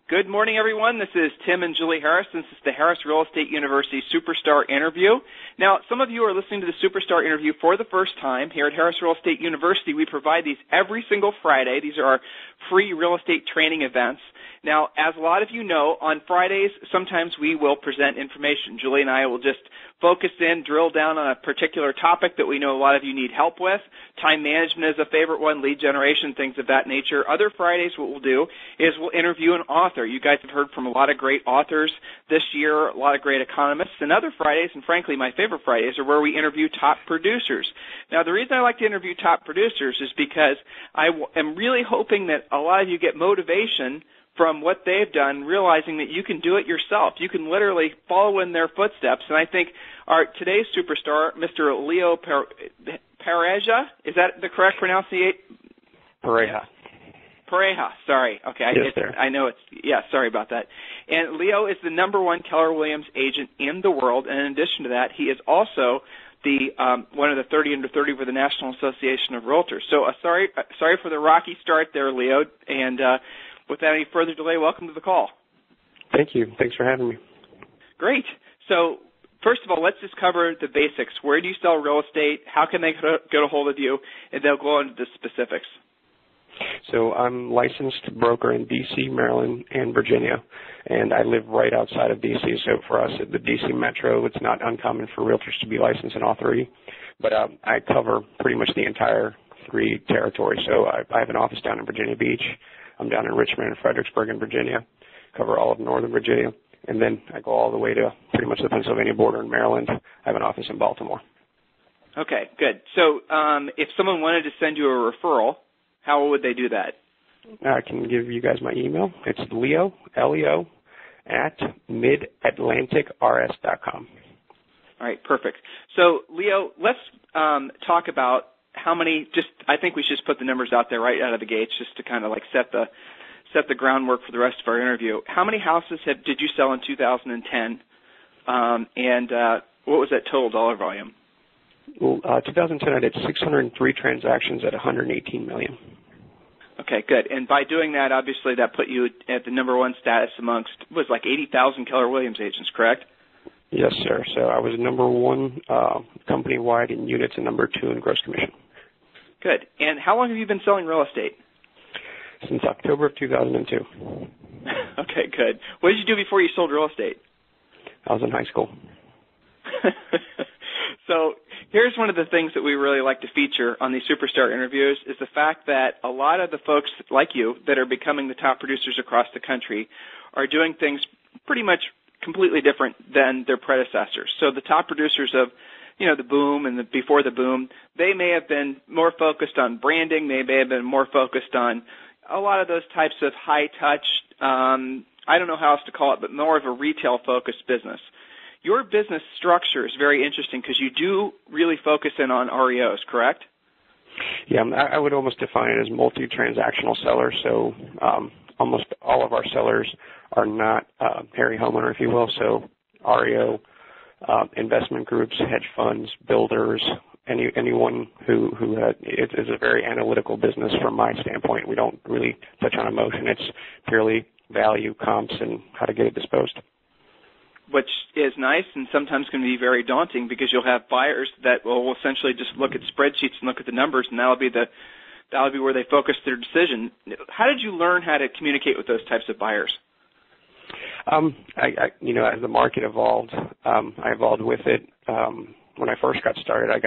Good morning, everyone. This is Tim and Julie Harris. This is the Harris Real Estate University Superstar Interview. Now, some of you are listening to the Superstar Interview for the first time. Here at Harris Real Estate University, we provide these every single Friday. These are our free real estate training events. Now, as a lot of you know, on Fridays, sometimes we will present information. Julie and I will just focus in, drill down on a particular topic that we know a lot of you need help with. Time management is a favorite one, lead generation, things of that nature. Other Fridays, what we'll do is we'll interview an author. You guys have heard from a lot of great authors this year, a lot of great economists. And other Fridays, and frankly, my favorite Fridays, are where we interview top producers. Now, the reason I like to interview top producers is because I am really hoping that a lot of you get motivation from what they've done, realizing that you can do it yourself. You can literally follow in their footsteps. And I think our today's superstar, Mr. Leo Pareja, is that the correct pronunciation? Pareja. Pareja, sorry. Okay, yes, sir. I know it's, yeah, sorry about that. And Leo is the #1 Keller Williams agent in the world. And in addition to that, he is also the one of the 30 under 30 for the National Association of Realtors. So sorry for the rocky start there, Leo. And without any further delay, welcome to the call. Thank you. Thanks for having me. Great. So first of all, let's just cover the basics. Where do you sell real estate? How can they get a hold of you? And they'll go into the specifics. So I'm licensed broker in D.C., Maryland, and Virginia, and I live right outside of D.C. So for us at the D.C. Metro, it's not uncommon for realtors to be licensed in all three. But I cover pretty much the entire three territories. So I have an office down in Virginia Beach. I'm down in Richmond and Fredericksburg in Virginia, cover all of northern Virginia, and then I go all the way to pretty much the Pennsylvania border in Maryland. I have an office in Baltimore. Okay, good. So if someone wanted to send you a referral, how would they do that? I can give you guys my email. It's Leo, L-E-O, at midatlanticrs.com. All right, perfect. So, Leo, let's talk about how many, I think we should just put the numbers out there right out of the gates just to kind of like set the groundwork for the rest of our interview. How many houses did you sell in 2010, and what was that total dollar volume? Well, 2010 I did 603 transactions at $118 million. Okay, good. And by doing that, obviously that put you at the #1 status amongst, was like 80,000 Keller Williams agents, correct? Yes, sir. So I was #1 company-wide in units and #2 in gross commission. Good. And how long have you been selling real estate? Since October of 2002. Okay, good. What did you do before you sold real estate? I was in high school. So here's one of the things that we really like to feature on these superstar interviews is the fact that a lot of the folks like you that are becoming the top producers across the country are doing things pretty much completely different than their predecessors. So the top producers of, the boom and before the boom, they may have been more focused on branding. They may have been more focused on a lot of those types of high touch, I don't know how else to call it, but more of a retail-focused business. Your business structure is very interesting because you do really focus in on REOs, correct? Yeah, I would almost define it as multi-transactional sellers. So almost all of our sellers are not hairy homeowner, if you will. So REO, investment groups, hedge funds, builders, anyone who is a very analytical business from my standpoint. We don't really touch on emotion. It's purely value, comps, and how to get it disposed. Which is nice and sometimes can be very daunting because you'll have buyers that will essentially just look at spreadsheets and look at the numbers, and that'll be where they focus their decision. How did you learn how to communicate with those types of buyers? As the market evolved, I evolved with it. When I first got started, I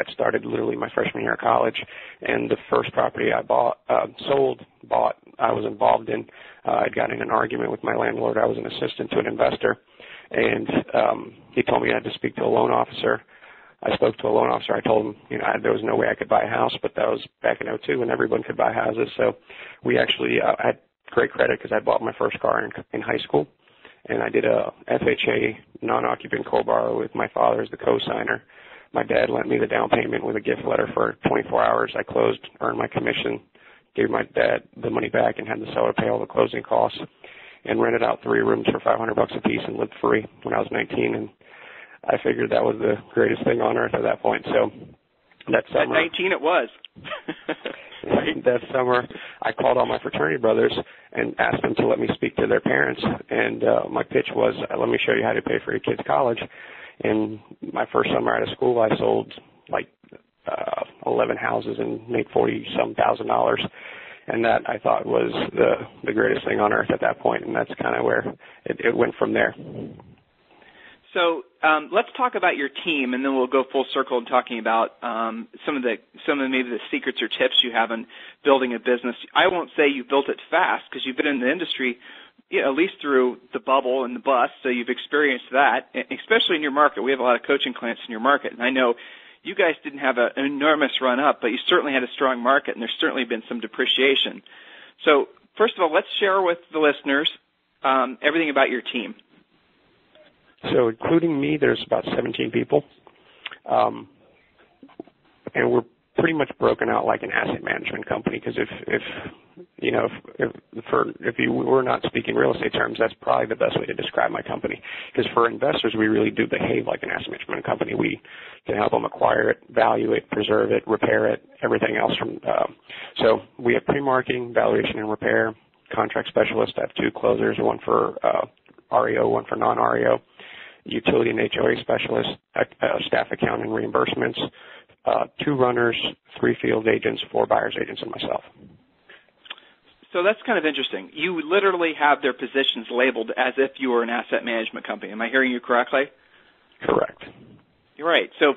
literally my freshman year of college, and the first property I I was involved in. I'd gotten in an argument with my landlord. I was an assistant to an investor. And he told me I had to speak to a loan officer. I spoke to a loan officer. I told him, there was no way I could buy a house, but that was back in '02 when everyone could buy houses. So we actually had great credit because I bought my first car in high school, and I did a FHA non-occupant co-borrow with my father as the co-signer. My dad lent me the down payment with a gift letter for 24 hours. I closed, earned my commission, gave my dad the money back, and had the seller pay all the closing costs, and rented out 3 rooms for $500 a piece and lived free when I was 19. And I figured that was the greatest thing on earth at that point. So that summer, at 19 it was. that summer, I called all my fraternity brothers and asked them to let me speak to their parents. And my pitch was, let me show you how to pay for your kids' college. And my first summer out of school, I sold like 11 houses and made $40,000. And that I thought was the greatest thing on earth at that point. And that's kind of where it went from there. So let's talk about your team, and then we'll go full circle in talking about some of maybe the secrets or tips you have in building a business. I won't say you built it fast because you've been in the industry at least through the bubble and the bust, so you've experienced that, especially in your market. We have a lot of coaching clients in your market, and I know you guys didn't have an enormous run up, but you certainly had a strong market, and there's certainly been some depreciation. So first of all, let's share with the listeners everything about your team. So including me, there's about 17 people, and we're pretty much broken out like an asset management company. Because if you were not speaking real estate terms, that's probably the best way to describe my company. Because for investors, we really do behave like an asset management company. We can help them acquire it, value it, preserve it, repair it, everything else from. So we have pre-marketing, valuation, and repair. Contract specialists. I have 2 closers, one for REO, one for non-REO. Utility and HOA specialists, staff accounting reimbursements, 2 runners, 3 field agents, 4 buyer's agents, and myself. So that's kind of interesting. You literally have their positions labeled as if you were an asset management company. Am I hearing you correctly? Correct. You're right. So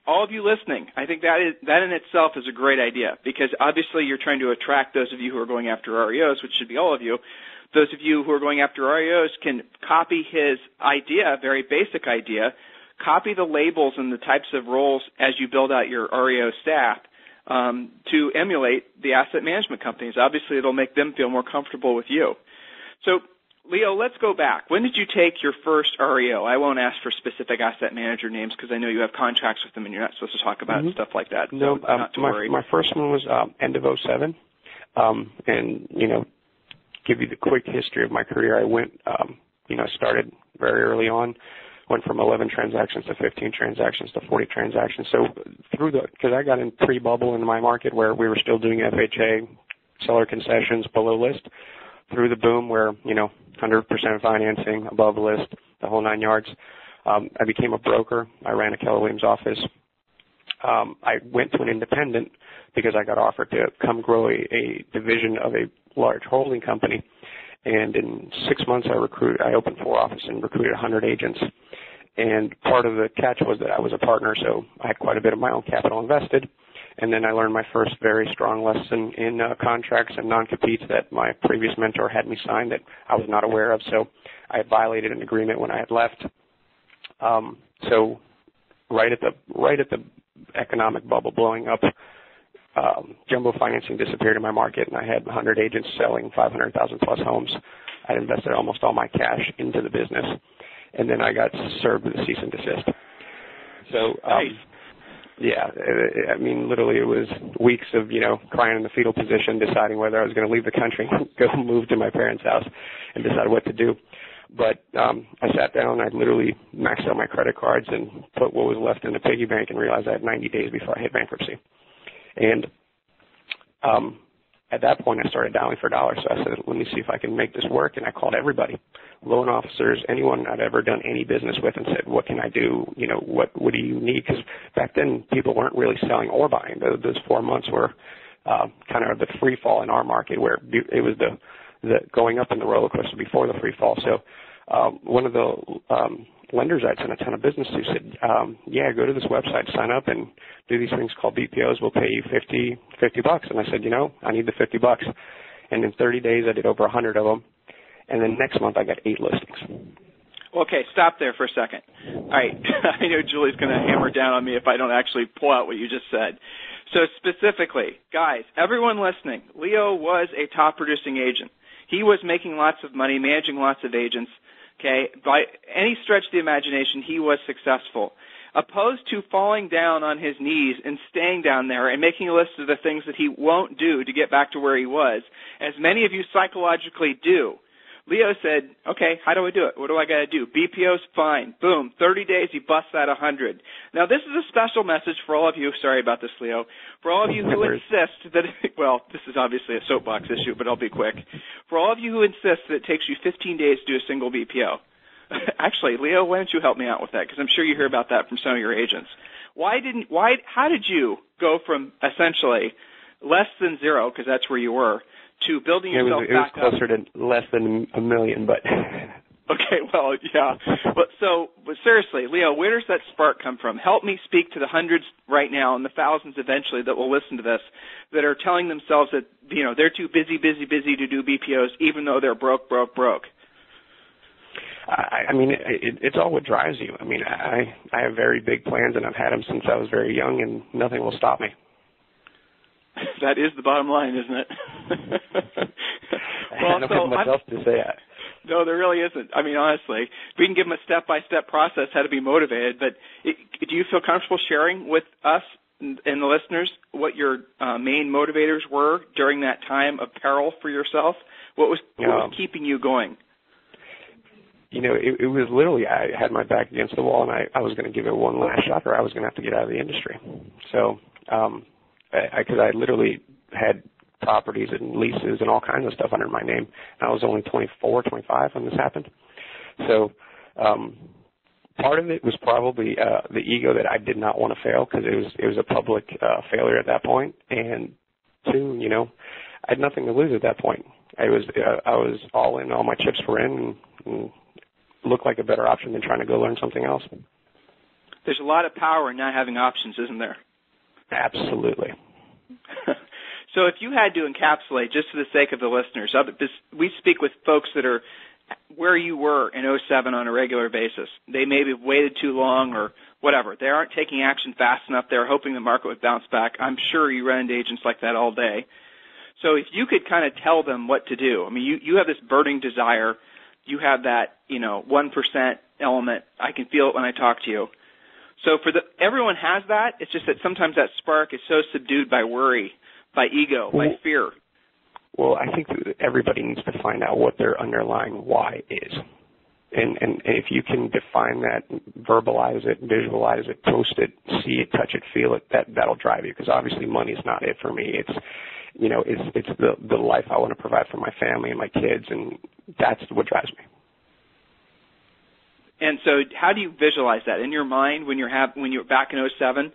all of you listening, I think that in itself is a great idea because obviously you're trying to attract those of you who are going after REOs, which should be all of you. Those of you who are going after REOs can copy his idea, very basic idea, copy the labels and the types of roles as you build out your REO staff to emulate the asset management companies. Obviously, it'll make them feel more comfortable with you. So, Leo, let's go back. When did you take your first REO? I won't ask for specific asset manager names because I know you have contracts with them and you're not supposed to talk about stuff like that. No, so not to worry. My first one was end of 2007. And, give you the quick history of my career. I went, started very early on, went from 11 transactions to 15 transactions to 40 transactions. So because I got in pre-bubble in my market where we were still doing FHA, seller concessions, below list, through the boom where, 100% financing, above list, the whole 9 yards. I became a broker. I ran a Keller Williams office. I went to an independent because I got offered to come grow a division of a large holding company. And in 6 months, I opened 4 offices and recruited 100 agents. And part of the catch was that I was a partner, so I had quite a bit of my own capital invested. And then I learned my first very strong lesson in contracts and non-competes that my previous mentor had me sign that I was not aware of. So I had violated an agreement when I had left. So right at the economic bubble blowing up, jumbo financing disappeared in my market, and I had 100 agents selling 500,000 plus homes. I invested almost all my cash into the business, and then I got served with a cease and desist. So, yeah, I mean, literally it was weeks of, crying in the fetal position, deciding whether I was going to leave the country, go move to my parents' house, and decide what to do. But I sat down, I literally maxed out my credit cards and put what was left in the piggy bank and realized I had 90 days before I hit bankruptcy. And at that point, I started dialing for dollars. So I said, let me see if I can make this work. And I called everybody, loan officers, anyone I'd ever done any business with, and said, what can I do? What do you need? Because back then, people weren't really selling or buying. Those 4 months were kind of the free fall in our market where it was the going up in the roller coaster before the free fall. So one of the lenders I'd sent a ton of business to said, go to this website, sign up, and do these things called BPOs. We'll pay you $50. And I said, I need the $50. And in 30 days, I did over 100 of them. And then next month, I got 8 listings. Okay, stop there for a second. All right, I know Julie's going to hammer down on me if I don't actually pull out what you just said. So specifically, guys, everyone listening, Leo was a top-producing agent. He was making lots of money, managing lots of agents. Okay, by any stretch of the imagination, he was successful. Opposed to falling down on his knees and staying down there and making a list of the things that he won't do to get back to where he was, as many of you psychologically do. Leo said, okay, how do I do it? What do I got to do? BPO's fine. Boom. 30 days, he busts out 100. Now, this is a special message for all of you. Sorry about this, Leo. For all of you who insist that, well, this is obviously a soapbox issue, but I'll be quick. For all of you who insist that it takes you 15 days to do a single BPO. Actually, Leo, why don't you help me out with that? Because I'm sure you hear about that from some of your agents. How did you go from essentially less than zero, because that's where you were, to building yourself back up? It was closer to less than $1 million, but... Okay, well, yeah. But seriously, Leo, where does that spark come from? Help me speak to the hundreds right now and the thousands eventually that will listen to this that are telling themselves that, they're too busy to do BPOs even though they're broke. I mean, it's all what drives you. I mean, I have very big plans, and I've had them since I was very young, and nothing will stop me. That is the bottom line, isn't it? Well, I don't have much else to say. No, there really isn't. I mean, honestly, we can give them a step-by-step process how to be motivated, but do you feel comfortable sharing with us and the listeners what your main motivators were during that time of peril for yourself? What was keeping you going? It was literally I had my back against the wall, and I was going to give it one last shot, or I was going to have to get out of the industry. So, because I literally had properties and leases and all kinds of stuff under my name. And I was only 24, 25 when this happened. So part of it was probably the ego that I did not want to fail because it was a public failure at that point. And two, I had nothing to lose at that point. I was all in, all my chips were in, and looked like a better option than trying to go learn something else. There's a lot of power in not having options, isn't there? Absolutely. So if you had to encapsulate, just for the sake of the listeners, we speak with folks that are where you were in 2007 on a regular basis. They maybe have waited too long or whatever. They aren't taking action fast enough. They're hoping the market would bounce back. I'm sure you run into agents like that all day. So if you could kind of tell them what to do, I mean, you have this burning desire. You have that, 1% element. I can feel it when I talk to you. So everyone has that. It's just that sometimes that spark is so subdued by worry, by ego, by fear. Well, I think that everybody needs to find out what their underlying why is. And if you can define that, verbalize it, visualize it, post it, see it, touch it, feel it, that'll drive you. Because obviously money is not it for me. It's the life I want to provide for my family and my kids, and that's what drives me. And so how do you visualize that in your mind when you're back in 2007?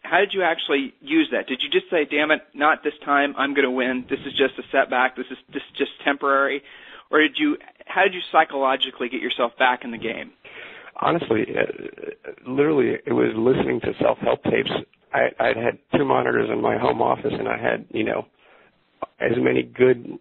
How did you actually use that? Did you just say, damn it, not this time, I'm going to win, this is just a setback, this is just temporary? Or how did you psychologically get yourself back in the game? Honestly, literally, it was listening to self-help tapes. I had 2 monitors in my home office, and I had, as many good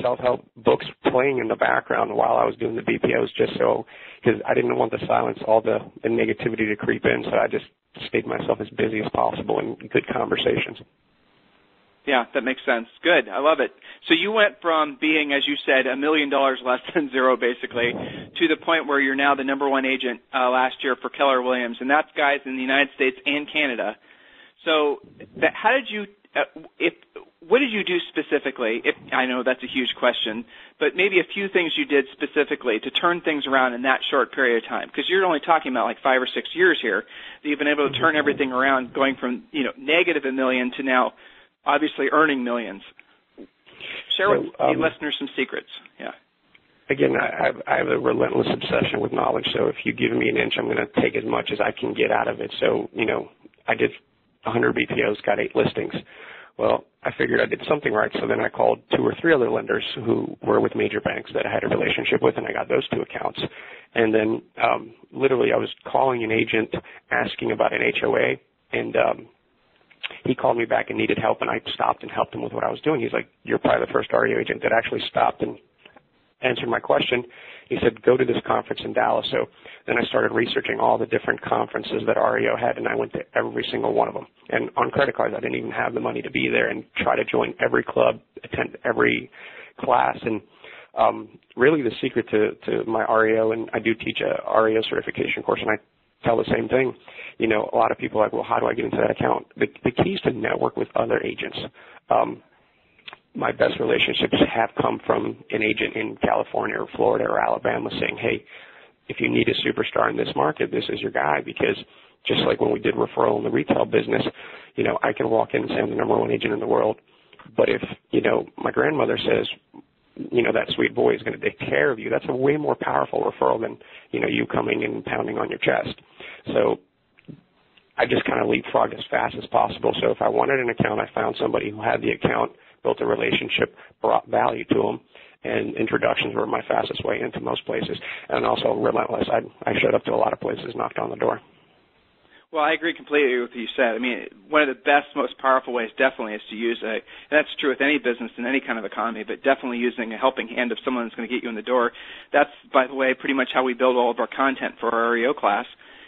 self-help books playing in the background while I was doing the BPOs, just so, because I didn't want the silence, all the negativity to creep in, so I just stayed myself as busy as possible in good conversations. Yeah, that makes sense. Good. I love it. So you went from being, as you said, $1 million less than zero, basically, to the point where you're now the #1 agent last year for Keller Williams, and that's guys in the United States and Canada. So how did you what did you do specifically? I know that's a huge question, but maybe a few things you did specifically to turn things around in that short period of time, because you're only talking about like 5 or 6 years here that you've been able to turn everything around, going from negative $1 million to now obviously earning millions. Share with the listeners some secrets. Yeah. Again, I have a relentless obsession with knowledge, so if you give me an inch, I'm going to take as much as I can get out of it. So, I did 100 BPOs, got 8 listings. Well, I figured I did something right, so then I called 2 or 3 other lenders who were with major banks that I had a relationship with, and I got those 2 accounts. And then literally I was calling an agent asking about an HOA, and he called me back and needed help, and I stopped and helped him with what I was doing. He's like, you're probably the first REO agent that actually stopped and answered my question. He said, go to this conference in Dallas. So then I started researching all the different conferences that REO had, and I went to every single one of them. And on credit cards, I didn't even have the money to be there and try to join every club, attend every class. And really the secret to my REO, and I do teach a REO certification course, and I tell the same thing. A lot of people are like, well, how do I get into that account? The key is to network with other agents. my best relationships have come from an agent in California or Florida or Alabama saying, hey, if you need a superstar in this market, this is your guy. Because just like when we did referral in the retail business, I can walk in and say I'm the number one agent in the world. But if, my grandmother says, that sweet boy is going to take care of you, that's a way more powerful referral than, you coming and pounding on your chest. So I just kind of leapfrogged as fast as possible. So if I wanted an account, I found somebody who had the account, built a relationship, brought value to them, and introductions were my fastest way into most places. And also relentless. I showed up to a lot of places, knocked on the door. Well, I agree completely with what you said. I mean, one of the best, most powerful ways definitely is to use and that's true with any business in any kind of economy, but definitely using a helping hand of someone that's going to get you in the door. That's, by the way, pretty much how we build all of our content for our REO class,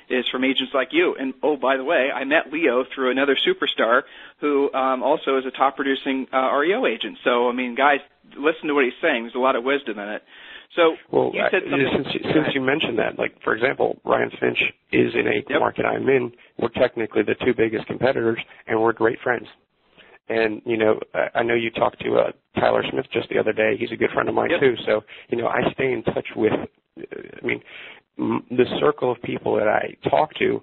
is from agents like you. And, oh, by the way, I met Leo through another superstar who also is a top-producing REO agent. So, I mean, guys, listen to what he's saying. There's a lot of wisdom in it. So, well, you said something. Since you mentioned that, like, for example, Ryan Finch is in a market I'm in. We're technically the two biggest competitors, and we're great friends. And, I know you talked to Tyler Smith just the other day. He's a good friend of mine, too. So, I stay in touch with, the circle of people that I talk to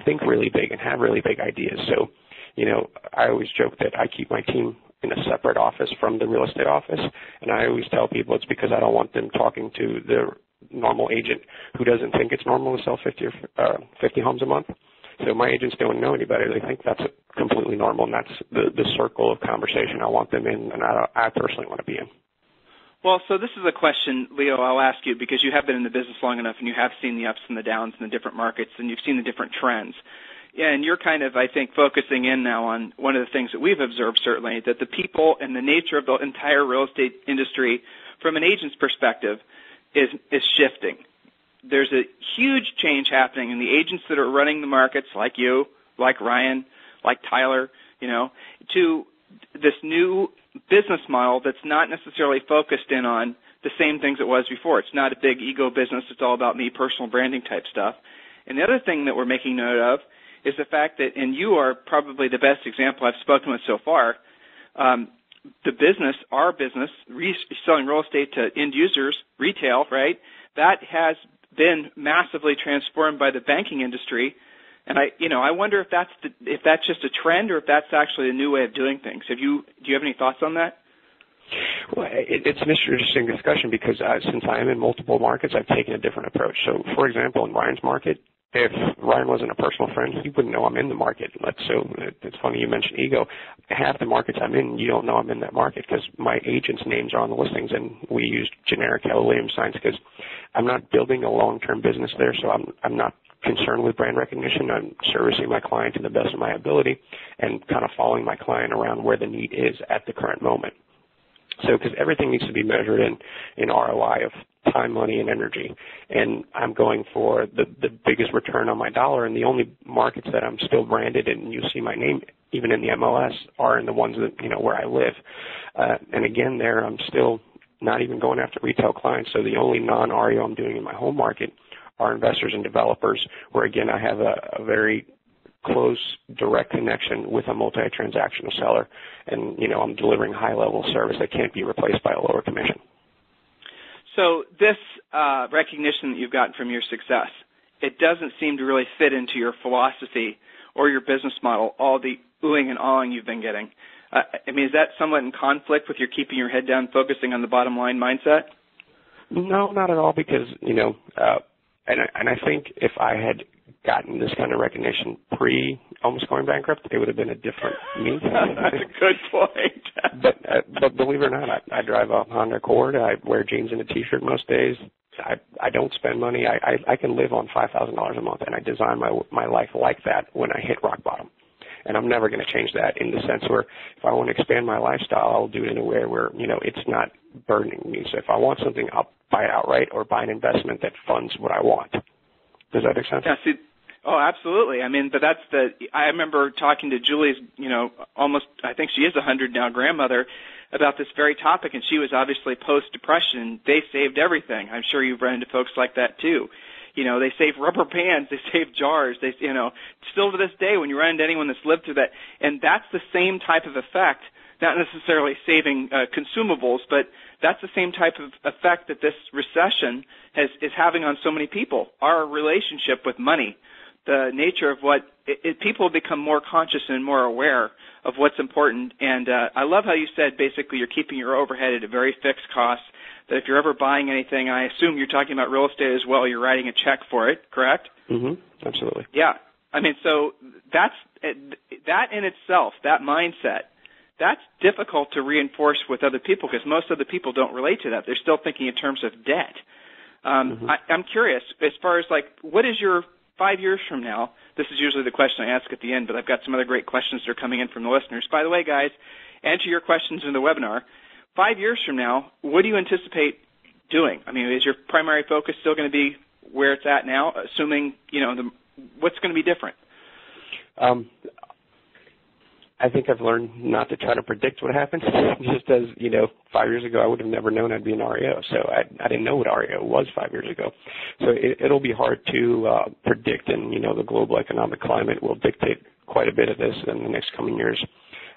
think really big and have really big ideas. So, I always joke that I keep my team in a separate office from the real estate office, and I always tell people it's because I don't want them talking to the normal agent who doesn't think it's normal to sell 50 homes a month. So my agents don't know any better. They think that's completely normal, and that's the circle of conversation I want them in, and I personally want to be in. Well, so this is a question, Leo, I'll ask you, because you have been in the business long enough and you have seen the ups and the downs in the different markets and you've seen the different trends. And you're kind of, I think, focusing in now on one of the things that we've observed, certainly, that the people and the nature of the entire real estate industry from an agent's perspective is shifting. There's a huge change happening in the agents that are running the markets, like you, like Ryan, like Tyler, to this new business model that's not necessarily focused in on the same things it was before. It's not a big ego business. It's all about me, personal branding type stuff. And the other thing that we're making note of is the fact that, and you are probably the best example I've spoken with so far, the business, our business, selling real estate to end users, retail, right, that has been massively transformed by the banking industry. And I wonder if that's just a trend or if that's actually a new way of doing things. Do you have any thoughts on that? Well, it's an interesting discussion because since I am in multiple markets, I've taken a different approach. So, for example, in Ryan's market, if Ryan wasn't a personal friend, he wouldn't know I'm in the market. So it's funny you mentioned ego. Half the markets I'm in, you don't know I'm in that market because my agents' names are on the listings, and we use generic Keller Williams signs because I'm not building a long-term business there, so I'm not concerned with brand recognition. I'm servicing my client to the best of my ability and kind of following my client around where the need is at the current moment. So because everything needs to be measured in ROI of time, money, and energy. And I'm going for the biggest return on my dollar, and the only markets that I'm still branded and you see my name even in the MLS are in the ones that, where I live. And again, there I'm still not even going after retail clients. So the only non-REO I'm doing in my home market are investors and developers, where again I have a very close, direct connection with a multi-transactional seller, and I'm delivering high-level service that can't be replaced by a lower commission. So this recognition that you've gotten from your success, it doesn't seem to really fit into your philosophy or your business model, all the oohing and awing you've been getting. Is that somewhat in conflict with your keeping your head down, focusing on the bottom line mindset? No, not at all, because, and I think if I had gotten this kind of recognition almost going bankrupt, it would have been a different me. That's a good point. but believe it or not, I drive a Honda Accord. I wear jeans and a T-shirt most days. I don't spend money. I can live on $5,000 a month, and I design my life like that when I hit rock bottom. And I'm never going to change that in the sense where if I want to expand my lifestyle, I'll do it in a way where, it's not burdening me. So if I want something, I'll buy it outright or buy an investment that funds what I want. Does that make sense? Yeah, oh, absolutely. But I remember talking to Julie's, almost, I think she is 100 now, grandmother, about this very topic, and she was obviously post-depression. They saved everything. I'm sure you've run into folks like that too. They save rubber bands, they save jars, still to this day when you run into anyone that's lived through that. And that's the same type of effect not necessarily saving consumables, but that's the same type of effect that this recession is having on so many people. Our relationship with money, the nature of what people have become more conscious and more aware of what's important. And I love how you said basically you're keeping your overhead at a very fixed cost, that if you're ever buying anything, I assume you're talking about real estate as well, you're writing a check for it, correct? Mm-hmm. Absolutely. Yeah. I mean, so that in itself, that mindset, that's difficult to reinforce with other people because most other people don't relate to that. They're still thinking in terms of debt. I'm curious, as far as like, what is your 5 years from now? This is usually the question I ask at the end, but I've got some other great questions that are coming in from the listeners. By the way, guys, answer your questions in the webinar. 5 years from now, what do you anticipate doing? I mean, is your primary focus still going to be where it's at now, assuming, what's going to be different? I think I've learned not to try to predict what happens. Just as, 5 years ago, I would have never known I'd be an REO. So I didn't know what REO was 5 years ago. So it'll be hard to predict, and, the global economic climate will dictate quite a bit of this in the next coming years.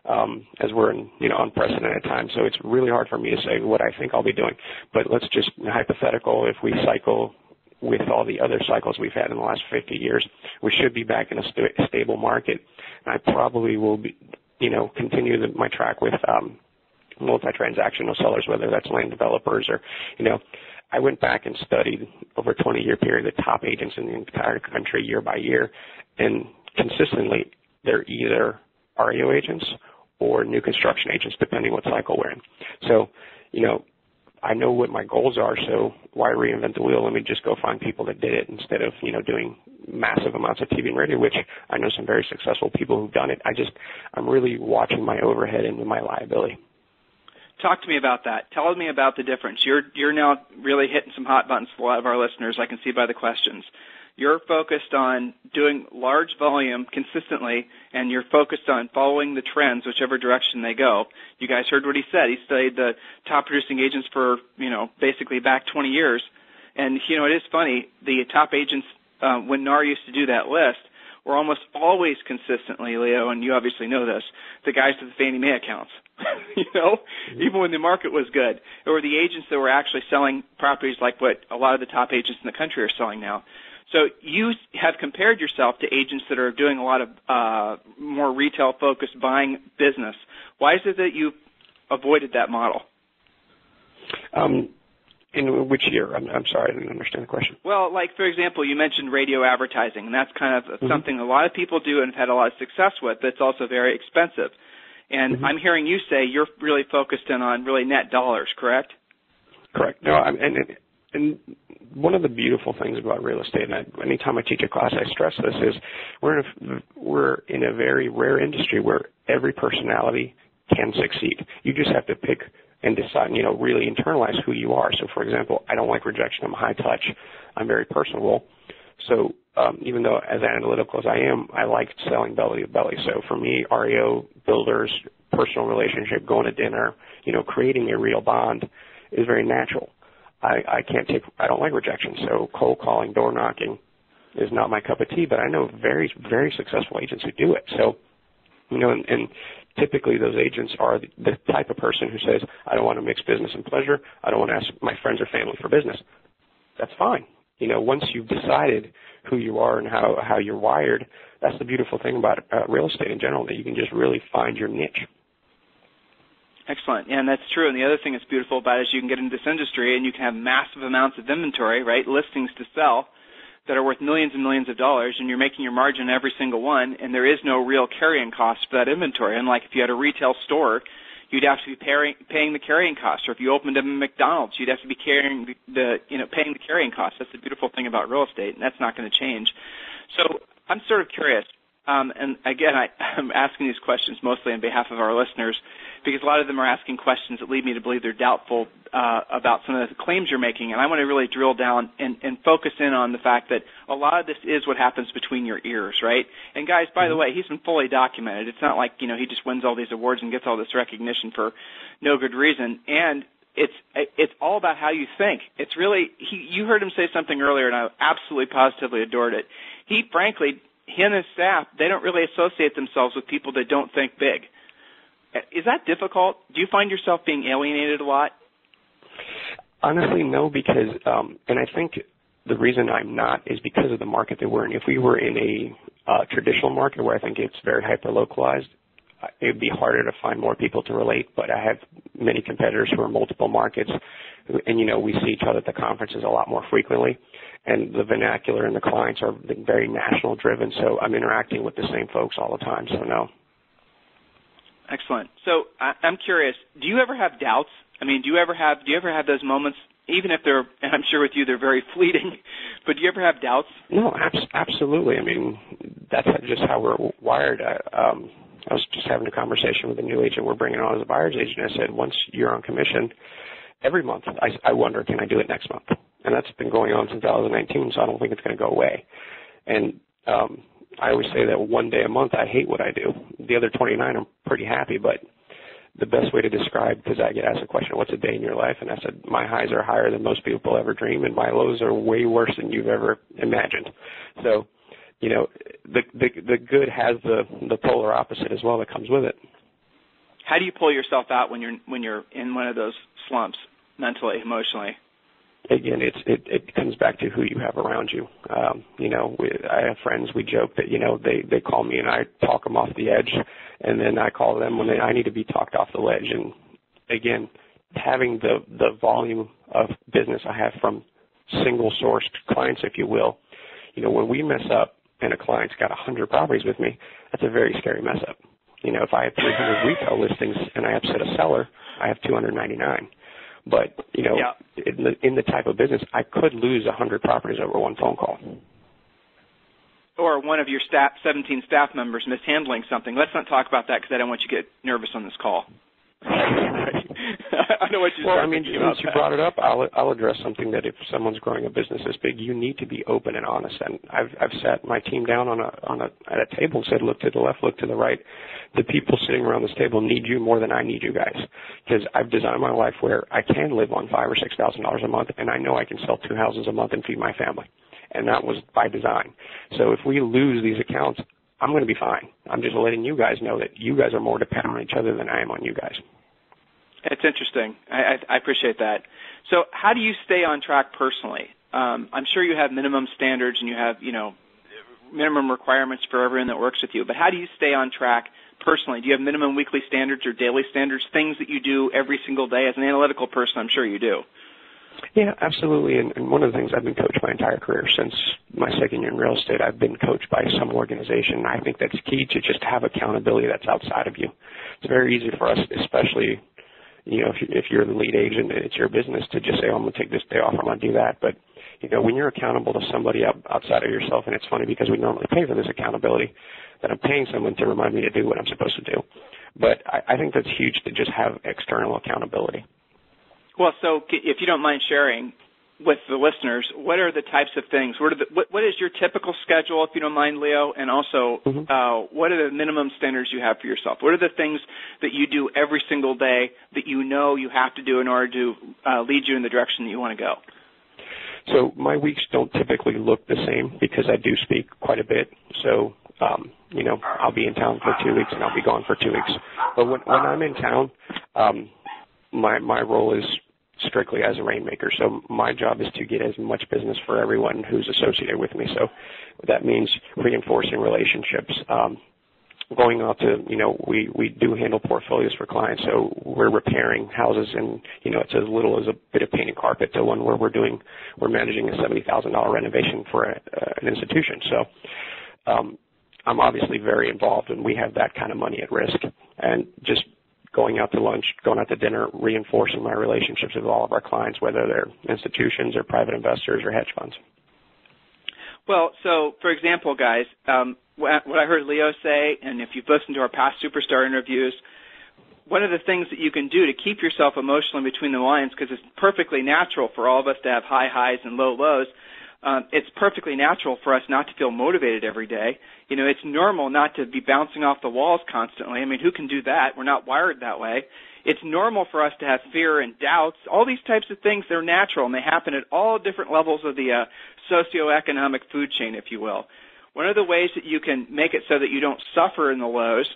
As we're in, unprecedented times. So it's really hard for me to say what I think I'll be doing. But let's just hypothetical, if we cycle with all the other cycles we've had in the last 50 years, we should be back in a stable market. And I probably will be, continue my track with multi-transactional sellers, whether that's land developers or, I went back and studied over a 20-year period the top agents in the entire country year by year, and consistently they're either REO agents or new construction agents, depending what cycle we're in. So, I know what my goals are, so why reinvent the wheel? Let me just go find people that did it instead of, doing massive amounts of TV and radio, which I know some very successful people who've done it. I'm really watching my overhead and my liability. Talk to me about that. Tell me about the difference. You're now really hitting some hot buttons for a lot of our listeners, I can see by the questions. You're focused on doing large volume consistently, and you're focused on following the trends, whichever direction they go. You guys heard what he said. He studied the top producing agents for, basically back 20 years. And, it is funny, the top agents, when NAR used to do that list, were almost always consistently, Leo, and you obviously know this, the guys with the Fannie Mae accounts. Even when the market was good. Or the agents that were actually selling properties like what a lot of the top agents in the country are selling now. So you have compared yourself to agents that are doing a lot of more retail-focused buying business. Why is it that you avoided that model? In which year? I'm sorry, I didn't understand the question. Well, like, for example, you mentioned radio advertising, and that's kind of something a lot of people do and have had a lot of success with, but it's also very expensive. And I'm hearing you say you're really focused in on really net dollars, correct? Correct. No, and one of the beautiful things about real estate, and anytime I teach a class, I stress this, is we're in a very rare industry where every personality can succeed. You just have to pick and decide, really internalize who you are. So, for example, I don't like rejection. I'm high touch. I'm very personable. So even though as analytical as I am, I like selling belly to belly. So for me, REO, builders, personal relationship, going to dinner, creating a real bond is very natural. I don't like rejection, so cold calling, door knocking is not my cup of tea, but I know very, very successful agents who do it. So, and typically those agents are the type of person who says, I don't want to mix business and pleasure. I don't want to ask my friends or family for business. That's fine. Once you've decided who you are and how you're wired, that's the beautiful thing about real estate in general, that you can just really find your niche. Excellent. Yeah, and that's true. And the other thing that's beautiful about it is you can get into this industry and you can have massive amounts of inventory, right, listings to sell that are worth millions and millions of dollars, and you're making your margin every single one, and there is no real carrying cost for that inventory. Unlike if you had a retail store, you'd have to be paying the carrying cost. Or if you opened a McDonald's, you'd have to be paying the carrying cost. That's the beautiful thing about real estate, and that's not going to change. So I'm sort of curious. And again, I'm asking these questions mostly on behalf of our listeners because a lot of them are asking questions that lead me to believe they're doubtful about some of the claims you're making. And I want to really drill down and focus in on the fact that a lot of this is what happens between your ears, right? And guys, by the way, he's been fully documented. It's not like, he just wins all these awards and gets all this recognition for no good reason. And it's all about how you think. It's really, you heard him say something earlier, and I absolutely positively adored it. He and his staff, they don't really associate themselves with people that don't think big. Is that difficult? Do you find yourself being alienated a lot? Honestly, no, because, and I think the reason I'm not is because of the market that we're in. If we were in a traditional market where I think it's very hyper-localized, it would be harder to find more people to relate, but I have many competitors who are in multiple markets, and, we see each other at the conferences a lot more frequently, and the vernacular and the clients are very national-driven, so I'm interacting with the same folks all the time, so no. Excellent. So I'm curious, do you ever have doubts? I mean, do you ever have those moments, even if they're, and I'm sure with you they're very fleeting, but do you ever have doubts? No, absolutely. I mean, that's just how we're wired. I was just having a conversation with a new agent we're bringing on as a buyer's agent. I said, once you're on commission, every month I wonder, can I do it next month? And that's been going on since 2019, so I don't think it's going to go away. And I always say that one day a month I hate what I do. The other 29 I'm pretty happy, but the best way to describe, because I get asked the question, what's a day in your life? And I said, my highs are higher than most people ever dream, and my lows are way worse than you've ever imagined. So, the good has the polar opposite as well that comes with it. How do you pull yourself out when you're in one of those slumps, mentally, emotionally? Again, it comes back to who you have around you. I have friends, we joke that, they call me and I talk them off the edge, and then I call them when I need to be talked off the ledge. And again, having the volume of business I have from single-sourced clients, if you will, when we mess up and a client's got 100 properties with me, that's a very scary mess up. If I have 300 retail listings and I upset a seller, I have 299. But, in the type of business, I could lose 100 properties over one phone call. Or one of your 17 staff members mishandling something. Let's not talk about that because I don't want you to get nervous on this call. I know what you're thinking about. Since you brought it up, I'll address something that if someone's growing a business this big, you need to be open and honest. And I've sat my team down at a table and said, look to the left, look to the right. The people sitting around this table need you more than I need you guys, because I've designed my life where I can live on $5,000 or $6,000 a month, and I know I can sell 2 houses a month and feed my family. And that was by design. So if we lose these accounts, I'm going to be fine. I'm just letting you guys know that you guys are more dependent on each other than I am on you guys. It's interesting. I appreciate that. So how do you stay on track personally? I'm sure you have minimum standards and you have, minimum requirements for everyone that works with you, but how do you stay on track personally? Do you have minimum weekly standards or daily standards, things that you do every single day? As an analytical person, I'm sure you do. Yeah, absolutely. And one of the things I've been coached my entire career since my second year in real estate, I've been coached by some organization. I think that's key to just have accountability that's outside of you. It's very easy for us, especially, if you're the lead agent and it's your business, to just say, I'm going to take this day off, I'm going to do that. But, when you're accountable to somebody outside of yourself, and it's funny because we normally pay for this accountability, that I'm paying someone to remind me to do what I'm supposed to do. But I think that's huge to just have external accountability. Well, so if you don't mind sharing with the listeners, what are the types of things? What is your typical schedule, if you don't mind, Leo? And also, what are the minimum standards you have for yourself? What are the things that you do every single day that you have to do in order to lead you in the direction that you want to go? So my weeks don't typically look the same because I do speak quite a bit. So, I'll be in town for 2 weeks and I'll be gone for 2 weeks. But when I'm in town, my role is strictly as a rainmaker. So my job is to get as much business for everyone who's associated with me. So that means reinforcing relationships, going out to, we do handle portfolios for clients. So we're repairing houses and, it's as little as a bit of painted carpet to one where we're managing a $70,000 renovation for an institution. So I'm obviously very involved, and we have that kind of money at risk. And just going out to lunch, going out to dinner, reinforcing my relationships with all of our clients, whether they're institutions or private investors or hedge funds. Well, so, for example, guys, what I heard Leo say, and if you've listened to our past Superstar interviews, one of the things that you can do to keep yourself emotionally between the lines, because it's perfectly natural for all of us to have high highs and low lows, it's perfectly natural for us not to feel motivated every day. It's normal not to be bouncing off the walls constantly. I mean, who can do that? We're not wired that way. It's normal for us to have fear and doubts. All these types of things, they're natural, and they happen at all different levels of the socioeconomic food chain, if you will. One of the ways that you can make it so that you don't suffer in the lows,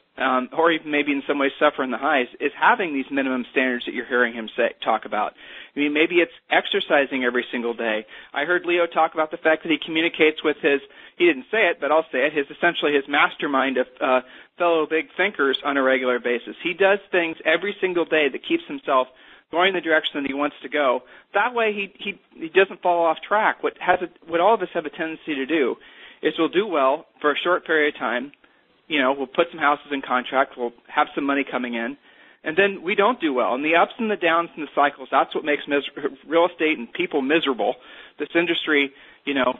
or even maybe in some ways suffer in the highs, is having these minimum standards that you're hearing him talk about. I mean, maybe it's exercising every single day. I heard Leo talk about the fact that he communicates with he didn't say it, but I'll say it, essentially his mastermind of fellow big thinkers on a regular basis. He does things every single day that keeps himself going in the direction that he wants to go. That way he doesn't fall off track. What all of us have a tendency to do is we'll do well for a short period of time. We'll put some houses in contract. We'll have some money coming in. And then we don't do well. And the ups and the downs and the cycles, that's what makes real estate and people miserable. This industry,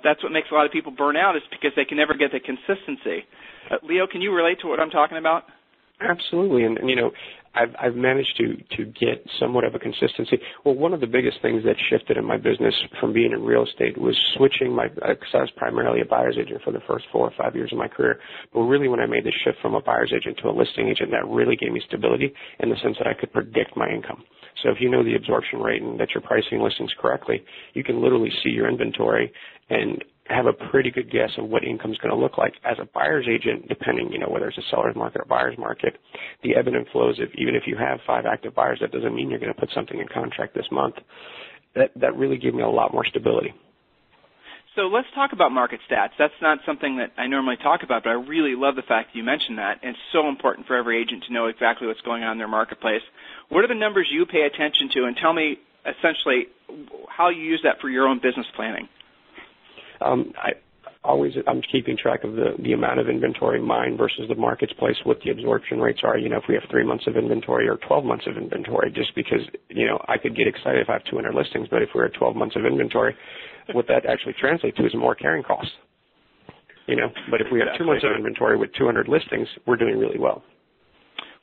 that's what makes a lot of people burn out, is because they can never get the consistency. Leo, can you relate to what I'm talking about? Absolutely, and I've managed to get somewhat of a consistency. Well, one of the biggest things that shifted in my business from being in real estate was switching because I was primarily a buyer's agent for the first 4 or 5 years of my career. But really, when I made the shift from a buyer's agent to a listing agent, that really gave me stability in the sense that I could predict my income. So if you know the absorption rate and that you're pricing listings correctly, you can literally see your inventory and have a pretty good guess of what income is going to look like. As a buyer's agent, depending, whether it's a seller's market or buyer's market, the ebb and flows, even if you have 5 active buyers, that doesn't mean you're going to put something in contract this month. That really gave me a lot more stability. So let's talk about market stats. That's not something that I normally talk about, but I really love the fact that you mentioned that. And it's so important for every agent to know exactly what's going on in their marketplace. What are the numbers you pay attention to? And tell me essentially how you use that for your own business planning. I'm keeping track of the amount of inventory, mine versus the marketplace, what the absorption rates are, if we have 3 months of inventory or 12 months of inventory, just because, I could get excited if I have 200 listings, but if we're at 12 months of inventory, what that actually translates to is more carrying costs, but if we have 2 months of inventory with 200 listings, we're doing really well.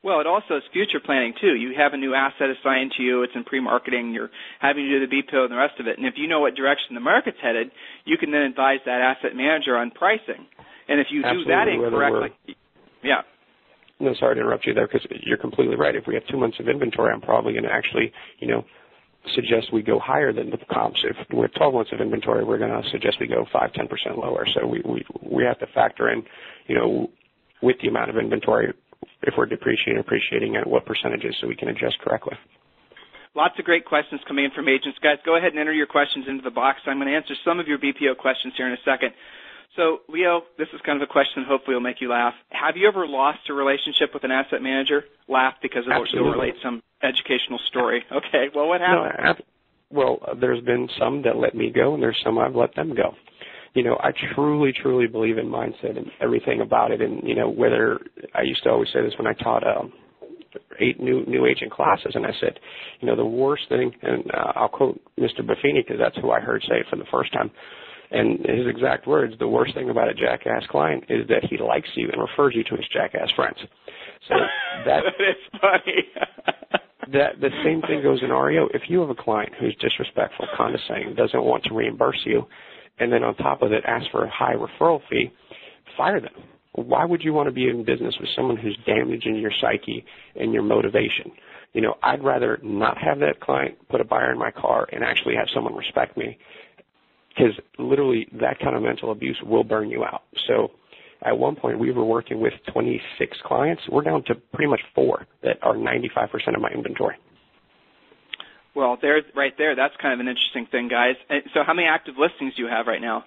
Well, it also is future planning, too. You have a new asset assigned to you. It's in pre-marketing. You're having to do the BPO and the rest of it. And if you know what direction the market's headed, you can then advise that asset manager on pricing. And if you do that incorrectly, yeah. No, sorry to interrupt you there, because you're completely right. If we have 2 months of inventory, I'm probably going to actually, suggest we go higher than the comps. If we have 12 months of inventory, we're going to suggest we go 5-10% lower. So we have to factor in, with the amount of inventory, if we're appreciating at what percentages, so we can adjust correctly. Lots of great questions coming in from agents. Guys, go ahead and enter your questions into the box. I'm going to answer some of your BPO questions here in a second. So, Leo, this is kind of a question that hopefully will make you laugh. Have you ever lost a relationship with an asset manager? Laugh because it'll relate some educational story. Okay, well, what happened? Well, there's been some that let me go, and there's some I've let them go. I truly, truly believe in mindset and everything about it. And, whether I used to always say this when I taught 8 new agent classes, and I said, the worst thing, and I'll quote Mr. Buffini because that's who I heard say it for the first time, and his exact words, the worst thing about a jackass client is that he likes you and refers you to his jackass friends. So that is funny. The same thing goes in REO. If you have a client who's disrespectful, condescending, doesn't want to reimburse you, and then on top of it ask for a high referral fee, fire them. Why would you want to be in business with someone who's damaging your psyche and your motivation? I'd rather not have that client put a buyer in my car and actually have someone respect me, because literally that kind of mental abuse will burn you out. So at one point we were working with 26 clients. We're down to pretty much 4 that are 95% of my inventory. Well, right there, that's kind of an interesting thing, guys. So how many active listings do you have right now?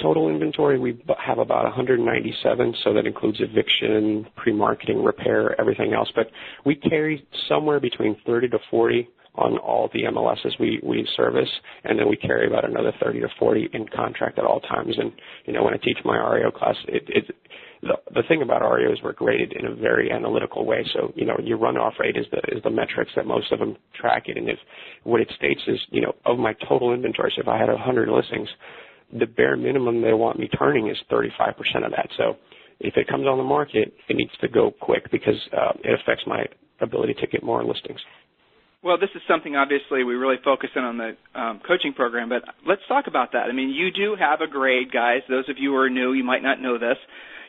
Total inventory, we have about 197, so that includes eviction, pre-marketing, repair, everything else. But we carry somewhere between 30 to 40 on all the MLSs we service, and then we carry about another 30 to 40 in contract at all times. And, when I teach my REO class, the thing about REO is we're graded in a very analytical way. So, your runoff rate is the metrics that most of them track it. And if what it states is, of my total inventory, so if I had 100 listings, the bare minimum they want me turning is 35% of that. So if it comes on the market, it needs to go quick because it affects my ability to get more listings. Well, this is something, obviously, we really focus in on the coaching program, but let's talk about that. I mean, you do have a grade, guys. Those of you who are new, you might not know this.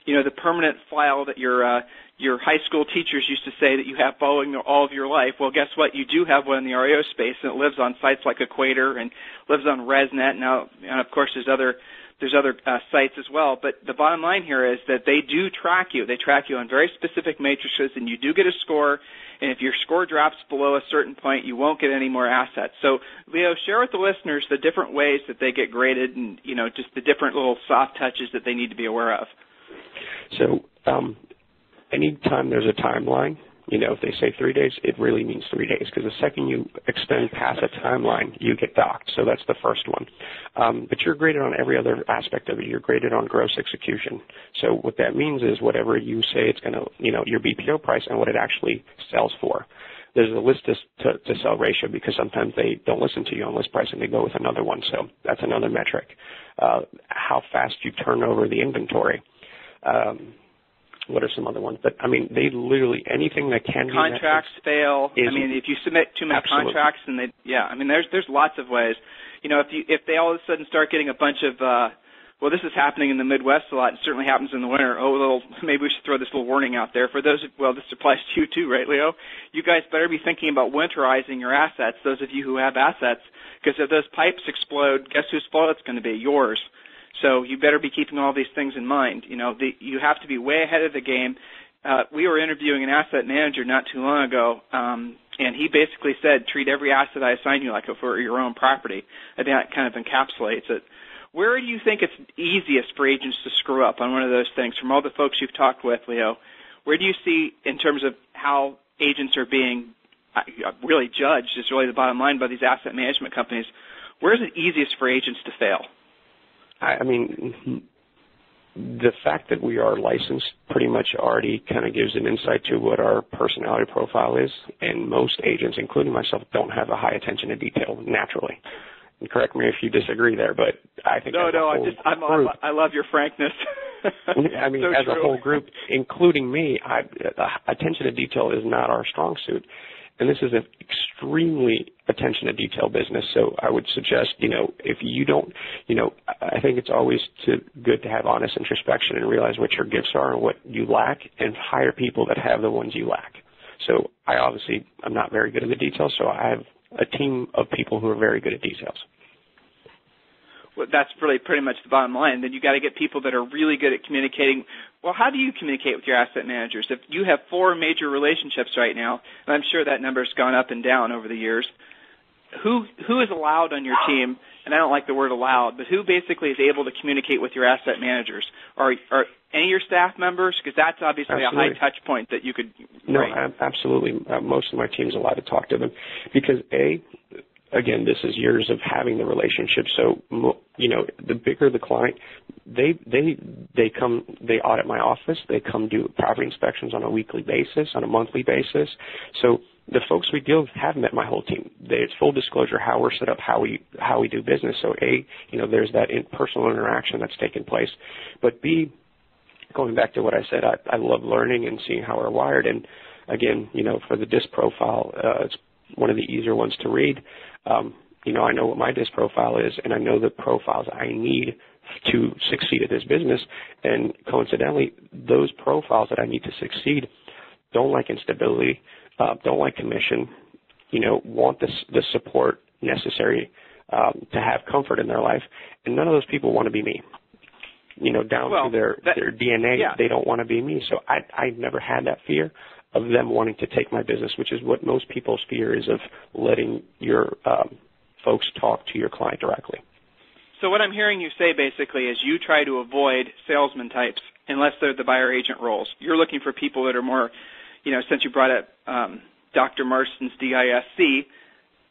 The permanent file that your high school teachers used to say that you have following all of your life. Well, guess what? You do have one in the REO space, and it lives on sites like Equator and lives on ResNet. Now, and of course, there's other there's other sites as well. But the bottom line here is that they do track you. They track you on very specific matrices, and you do get a score. And if your score drops below a certain point, you won't get any more assets. So, Leo, share with the listeners the different ways that they get graded and, just the different little soft touches that they need to be aware of. So anytime there's a timeline, if they say 3 days, it really means 3 days, because the second you extend past a timeline, you get docked. So that's the first one. But you're graded on every other aspect of it. You're graded on gross execution. So what that means is whatever you say it's going to, your BPO price and what it actually sells for. There's a list to sell ratio, because sometimes they don't listen to you on list price and they go with another one. So that's another metric. How fast you turn over the inventory. What are some other ones? But, they literally, anything that can contracts fail. If you submit too many absolutely. Contracts, and there's lots of ways. If they all of a sudden start getting a bunch of, this is happening in the Midwest a lot. It certainly happens in the winter. Maybe we should throw this little warning out there for those. This applies to you too, right, Leo? You guys better be thinking about winterizing your assets. Those of you who have assets, because if those pipes explode, guess whose fault it's going to be? Yours. So you better be keeping all these things in mind. You have to be way ahead of the game. We were interviewing an asset manager not too long ago, and he basically said, treat every asset I assign you like for your own property. I think that kind of encapsulates it. Where do you think it's easiest for agents to screw up on one of those things? From all the folks you've talked with, Leo, where do you see in terms of how agents are being really judged, is really the bottom line, by these asset management companies? Where is it easiest for agents to fail? The fact that we are licensed pretty much already kind of gives an insight to what our personality profile is, and most agents, including myself, don't have a high attention to detail naturally. And correct me if you disagree there, but I think I love your frankness. So as a whole group, including me, attention to detail is not our strong suit. And this is an extremely attention to detail business. So I would suggest, if you don't, I think it's always good to have honest introspection and realize what your gifts are and what you lack, and hire people that have the ones you lack. So I'm not very good at the details, so I have a team of people who are very good at details. Well, that's really pretty much the bottom line. Then you got to get people that are really good at communicating. Well, how do you communicate with your asset managers? If you have 4 major relationships right now, and I'm sure that number's gone up and down over the years, who is allowed on your team, and I don't like the word allowed, but who basically is able to communicate with your asset managers? Are any of your staff members? Because that's obviously a high touch point that you could rate. No, absolutely. Most of my team's allowed to talk to them because, again, this is years of having the relationship. So, the bigger the client, they audit my office. They come do property inspections on a weekly basis, on a monthly basis. So the folks we deal with have met my whole team. It's full disclosure how we're set up, how we do business. So there's that personal interaction that's taken place. But B, going back to what I said, I love learning and seeing how we're wired. And again, for the DISC profile, it's one of the easier ones to read. I know what my DISC profile is, and I know the profiles I need to succeed at this business. And coincidentally, those profiles that I need to succeed don't like instability, don't like commission, want the support necessary to have comfort in their life. And none of those people want to be me. Down to their DNA, they don't want to be me. So I never had that fear of them wanting to take my business, which is what most people's fear is, of letting your folks talk to your client directly. So what I'm hearing you say basically is you try to avoid salesman types unless they're the buyer agent roles. You're looking for people that are more, since you brought up Dr. Marston's DISC,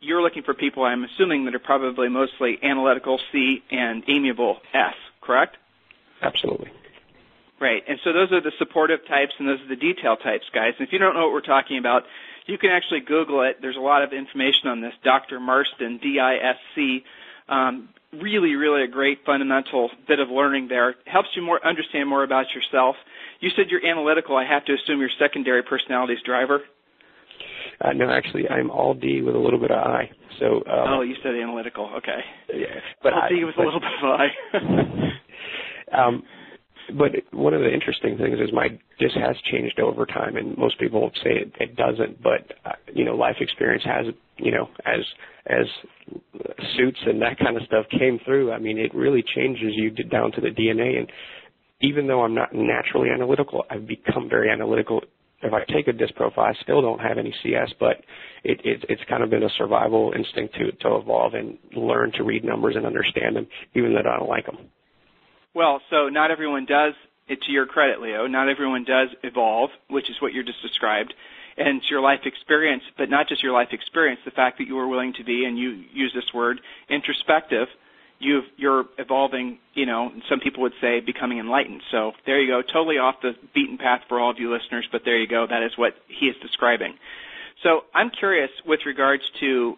you're looking for people, I'm assuming, that are probably mostly analytical C and amiable S, correct? Absolutely. Right, and so those are the supportive types and those are the detail types, guys. And if you don't know what we're talking about, you can actually Google it. There's a lot of information on this. Dr. Marston, DISC, really, really a great fundamental bit of learning there. It helps you understand more about yourself. You said you're analytical. I have to assume your secondary personality is driver? No, actually, I'm all D with a little bit of I. So. You said analytical. Okay. Yeah, but D with a little bit of I. But one of the interesting things is my DISC has changed over time, and most people say it doesn't. But life experience has, as suits and that kind of stuff came through. I mean, it really changes you down to the DNA. And even though I'm not naturally analytical, I've become very analytical. If I take a disc profile, I still don't have any CS, but it's kind of been a survival instinct to evolve and learn to read numbers and understand them, even though I don't like them. Well, so not everyone does, to your credit, Leo, not everyone does evolve, which is what you just described, and it's your life experience, but not just your life experience, the fact that you were willing to be, and you use this word, introspective. You're evolving, some people would say becoming enlightened. So there you go, totally off the beaten path for all of you listeners, but there you go. That is what he is describing. So I'm curious with regards to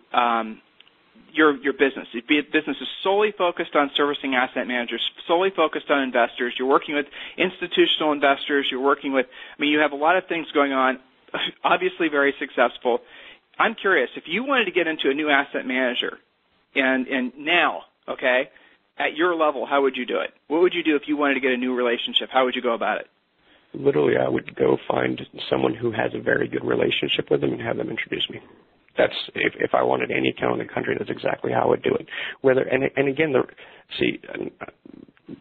your business. If your business is solely focused on servicing asset managers, solely focused on investors, you're working with institutional investors, you're working with, you have a lot of things going on, obviously very successful. I'm curious, if you wanted to get into a new asset manager and now, okay, at your level, how would you do it? What would you do if you wanted to get a new relationship? How would you go about it? Literally, I would go find someone who has a very good relationship with them and have them introduce me. That's if I wanted any account in the country, that's exactly how I would do it.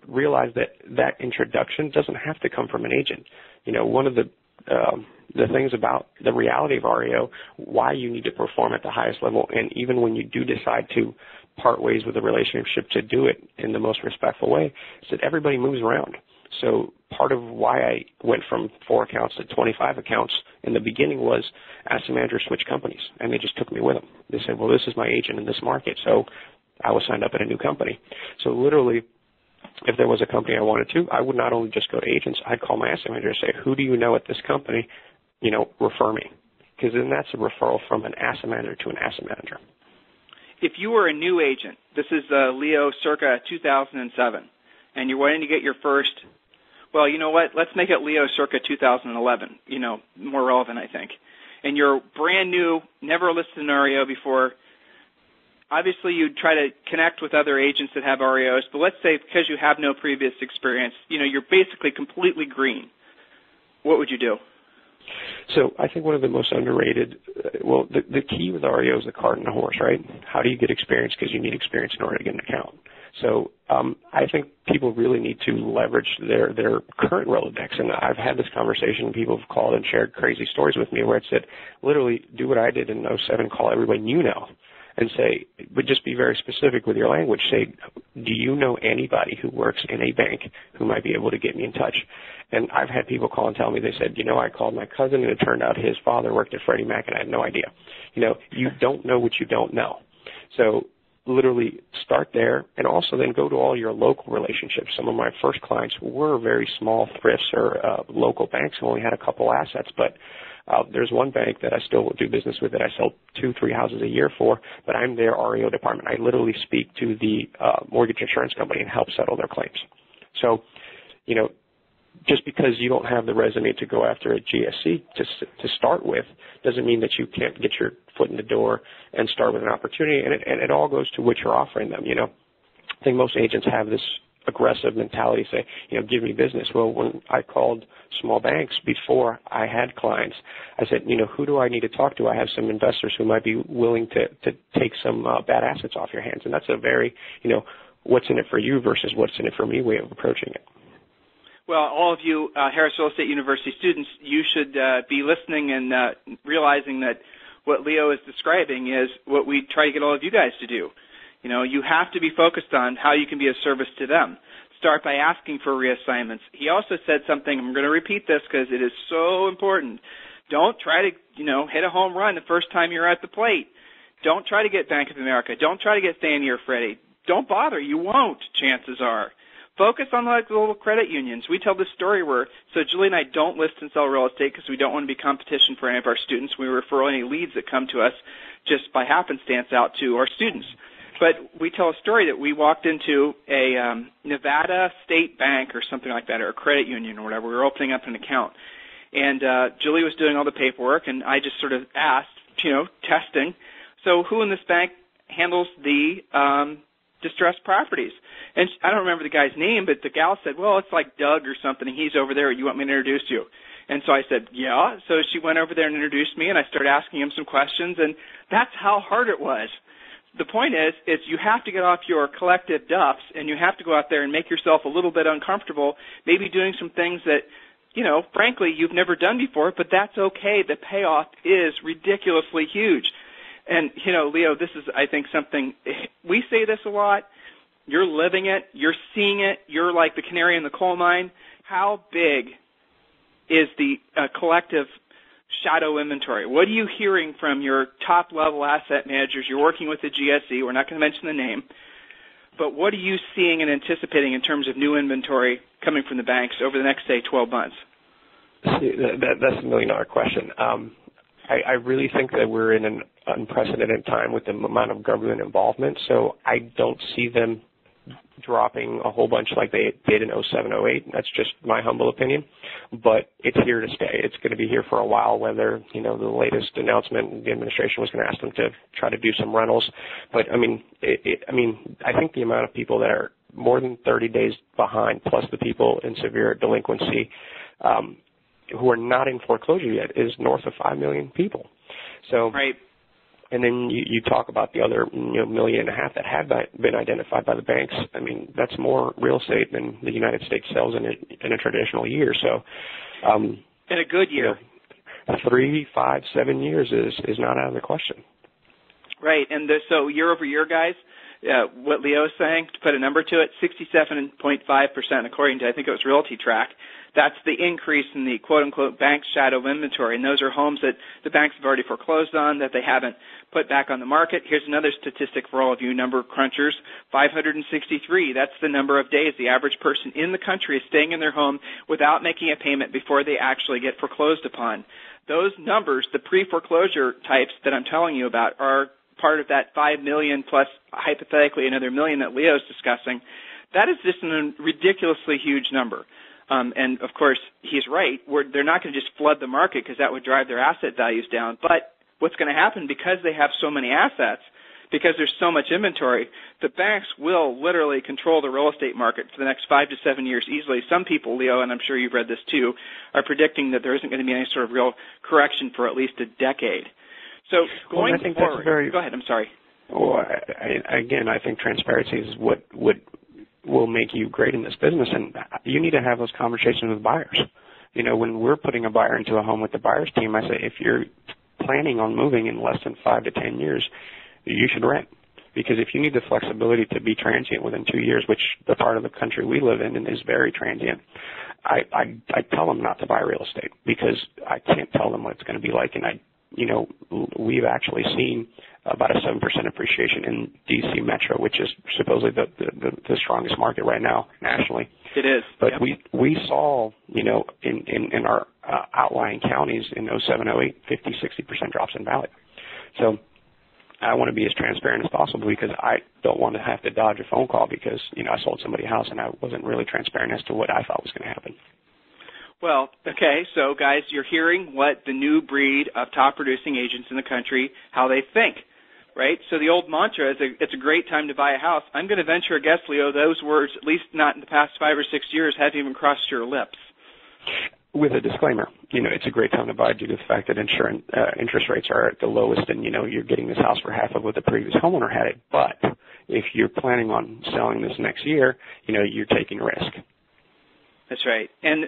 Realize that introduction doesn't have to come from an agent. One of the things about the reality of REO, why you need to perform at the highest level, and even when you do decide to part ways with a relationship to do it in the most respectful way, is that everybody moves around. So part of why I went from 4 accounts to 25 accounts in the beginning was asset managers switched companies, and they just took me with them. They said, well, this is my agent in this market, so I was signed up at a new company. So literally, if there was a company I wanted to, I would not only just go to agents, I'd call my asset manager and say, who do you know at this company? Refer me. Because then that's a referral from an asset manager to an asset manager. If you were a new agent, this is Leo circa 2007, and you're wanting to get your first, well, you know what, let's make it Leo circa 2011, more relevant, I think. And you're brand new, never listed an REO before. Obviously, you'd try to connect with other agents that have REOs, but let's say because you have no previous experience, you're basically completely green. What would you do? So I think one of the most underrated, the key with REO is the cart and the horse, right? How do you get experience? Because you need experience in order to get an account. So I think people really need to leverage their current Rolodex. And I've had this conversation, and people have called and shared crazy stories with me where it said, literally, do what I did in 07, call everybody you know, and say, but just be very specific with your language. Say, do you know anybody who works in a bank who might be able to get me in touch? And I've had people call and tell me, they said, I called my cousin, and it turned out his father worked at Freddie Mac, and I had no idea. You don't know what you don't know. So literally start there, and also then go to all your local relationships. Some of my first clients were very small thrifts or local banks who only had a couple assets, but there's one bank that I still do business with that I sell 2-3 houses a year for, but I'm their REO department. I literally speak to the mortgage insurance company and help settle their claims. So, just because you don't have the resume to go after a GSC to start with doesn't mean that you can't get your foot in the door and start with an opportunity. And it all goes to what you're offering them. I think most agents have this aggressive mentality, say, give me business. Well, when I called small banks before I had clients, I said, who do I need to talk to? I have some investors who might be willing to take some bad assets off your hands. And that's a very, what's in it for you versus what's in it for me way of approaching it. Well, all of you Harris Real Estate University students, you should be listening and realizing that what Leo is describing is what we try to get all of you guys to do. You have to be focused on how you can be of service to them. Start by asking for reassignments. He also said something, I'm going to repeat this because it is so important. Don't try to, hit a home run the first time you're at the plate. Don't try to get Bank of America. Don't try to get Fannie or Freddie. Don't bother. You won't, chances are. Focus on the little credit unions. We tell this story where, so Julie and I don't list and sell real estate because we don't want to be competition for any of our students. We refer any leads that come to us just by happenstance out to our students. But we tell a story that we walked into a Nevada State Bank or something like that, or a credit union or whatever. We were opening up an account. And Julie was doing all the paperwork, and I just sort of asked, testing, so who in this bank handles the distressed properties? And I don't remember the guy's name, but the gal said, well, it's like Doug or something, and he's over there. You want me to introduce you? And so I said, yeah. So she went over there and introduced me, and I started asking him some questions, and that's how hard it was. the point is you have to get off your collective duffs, and you have to go out there and make yourself a little bit uncomfortable, maybe doing some things that, frankly, you've never done before, but that's okay. The payoff is ridiculously huge. And, Leo, this is, I think, something, we say this a lot. You're living it. You're seeing it. You're like the canary in the coal mine. How big is the collective shadow inventory? What are you hearing from your top-level asset managers? You're working with the GSE. We're not going to mention the name. But what are you seeing and anticipating in terms of new inventory coming from the banks over the next, say, 12 months? See, that's a million-dollar question. I really think that we're in an unprecedented time with the amount of government involvement, so I don't see them dropping a whole bunch like they did in 07, 08. That's just my humble opinion. But it's here to stay. It's going to be here for a while, whether, the latest announcement, the administration was going to ask them to try to do some rentals. But, I think the amount of people that are more than 30 days behind, plus the people in severe delinquency who are not in foreclosure yet, is north of 5 million people. So, right. And then you talk about the other 1.5 million that have been identified by the banks. I mean, that's more real estate than the United States sells in a traditional year. So, in a good year, 3, 5, 7 years is not out of the question. Right, and so year over year, guys, what Leo is saying, to put a number to it, 67.5%, according to, I think it was Realty Track. That's the increase in the quote-unquote bank shadow inventory, and those are homes that the banks have already foreclosed on, that they haven't put back on the market. Here's another statistic for all of you number crunchers, 563. That's the number of days the average person in the country is staying in their home without making a payment before they actually get foreclosed upon. Those numbers, the pre-foreclosure types that I'm telling you about, are part of that 5 million plus hypothetically another million that Leo's discussing. That is just a ridiculously huge number. And, of course, he's right. They're not going to just flood the market because that would drive their asset values down. But what's going to happen, because they have so many assets, because there's so much inventory, the banks will literally control the real estate market for the next 5 to 7 years easily. Some people, Leo, and I'm sure you've read this too, are predicting that there isn't going to be any sort of real correction for at least a decade. So going I think forward, that's very, go ahead, I'm sorry. Well, I think transparency is what will make you great in this business, and you need to have those conversations with buyers. When we're putting a buyer into a home with the buyers team, I say, if you're planning on moving in less than 5 to 10 years, you should rent. Because if you need the flexibility to be transient within 2 years, which the part of the country we live in is very transient, I tell them not to buy real estate because I can't tell them what it's going to be like. And we've actually seen about a 7% appreciation in D.C. Metro, which is supposedly the strongest market right now nationally. It is. But yep. we saw, in our outlying counties in 07, 08, 50, 60% drops in value. So I want to be as transparent as possible because I don't want to have to dodge a phone call because, I sold somebody a house and I wasn't really transparent as to what I thought was going to happen. Well, okay, so guys, you're hearing what the new breed of top producing agents in the country, how they think, right? So the old mantra is it's a great time to buy a house. I'm going to venture a guess, Leo, those words, at least not in the past 5 or 6 years, haven't even crossed your lips. With a disclaimer, it's a great time to buy due to the fact that interest rates are at the lowest and, you're getting this house for half of what the previous homeowner had it. But if you're planning on selling this next year, you're taking risk. That's right. And,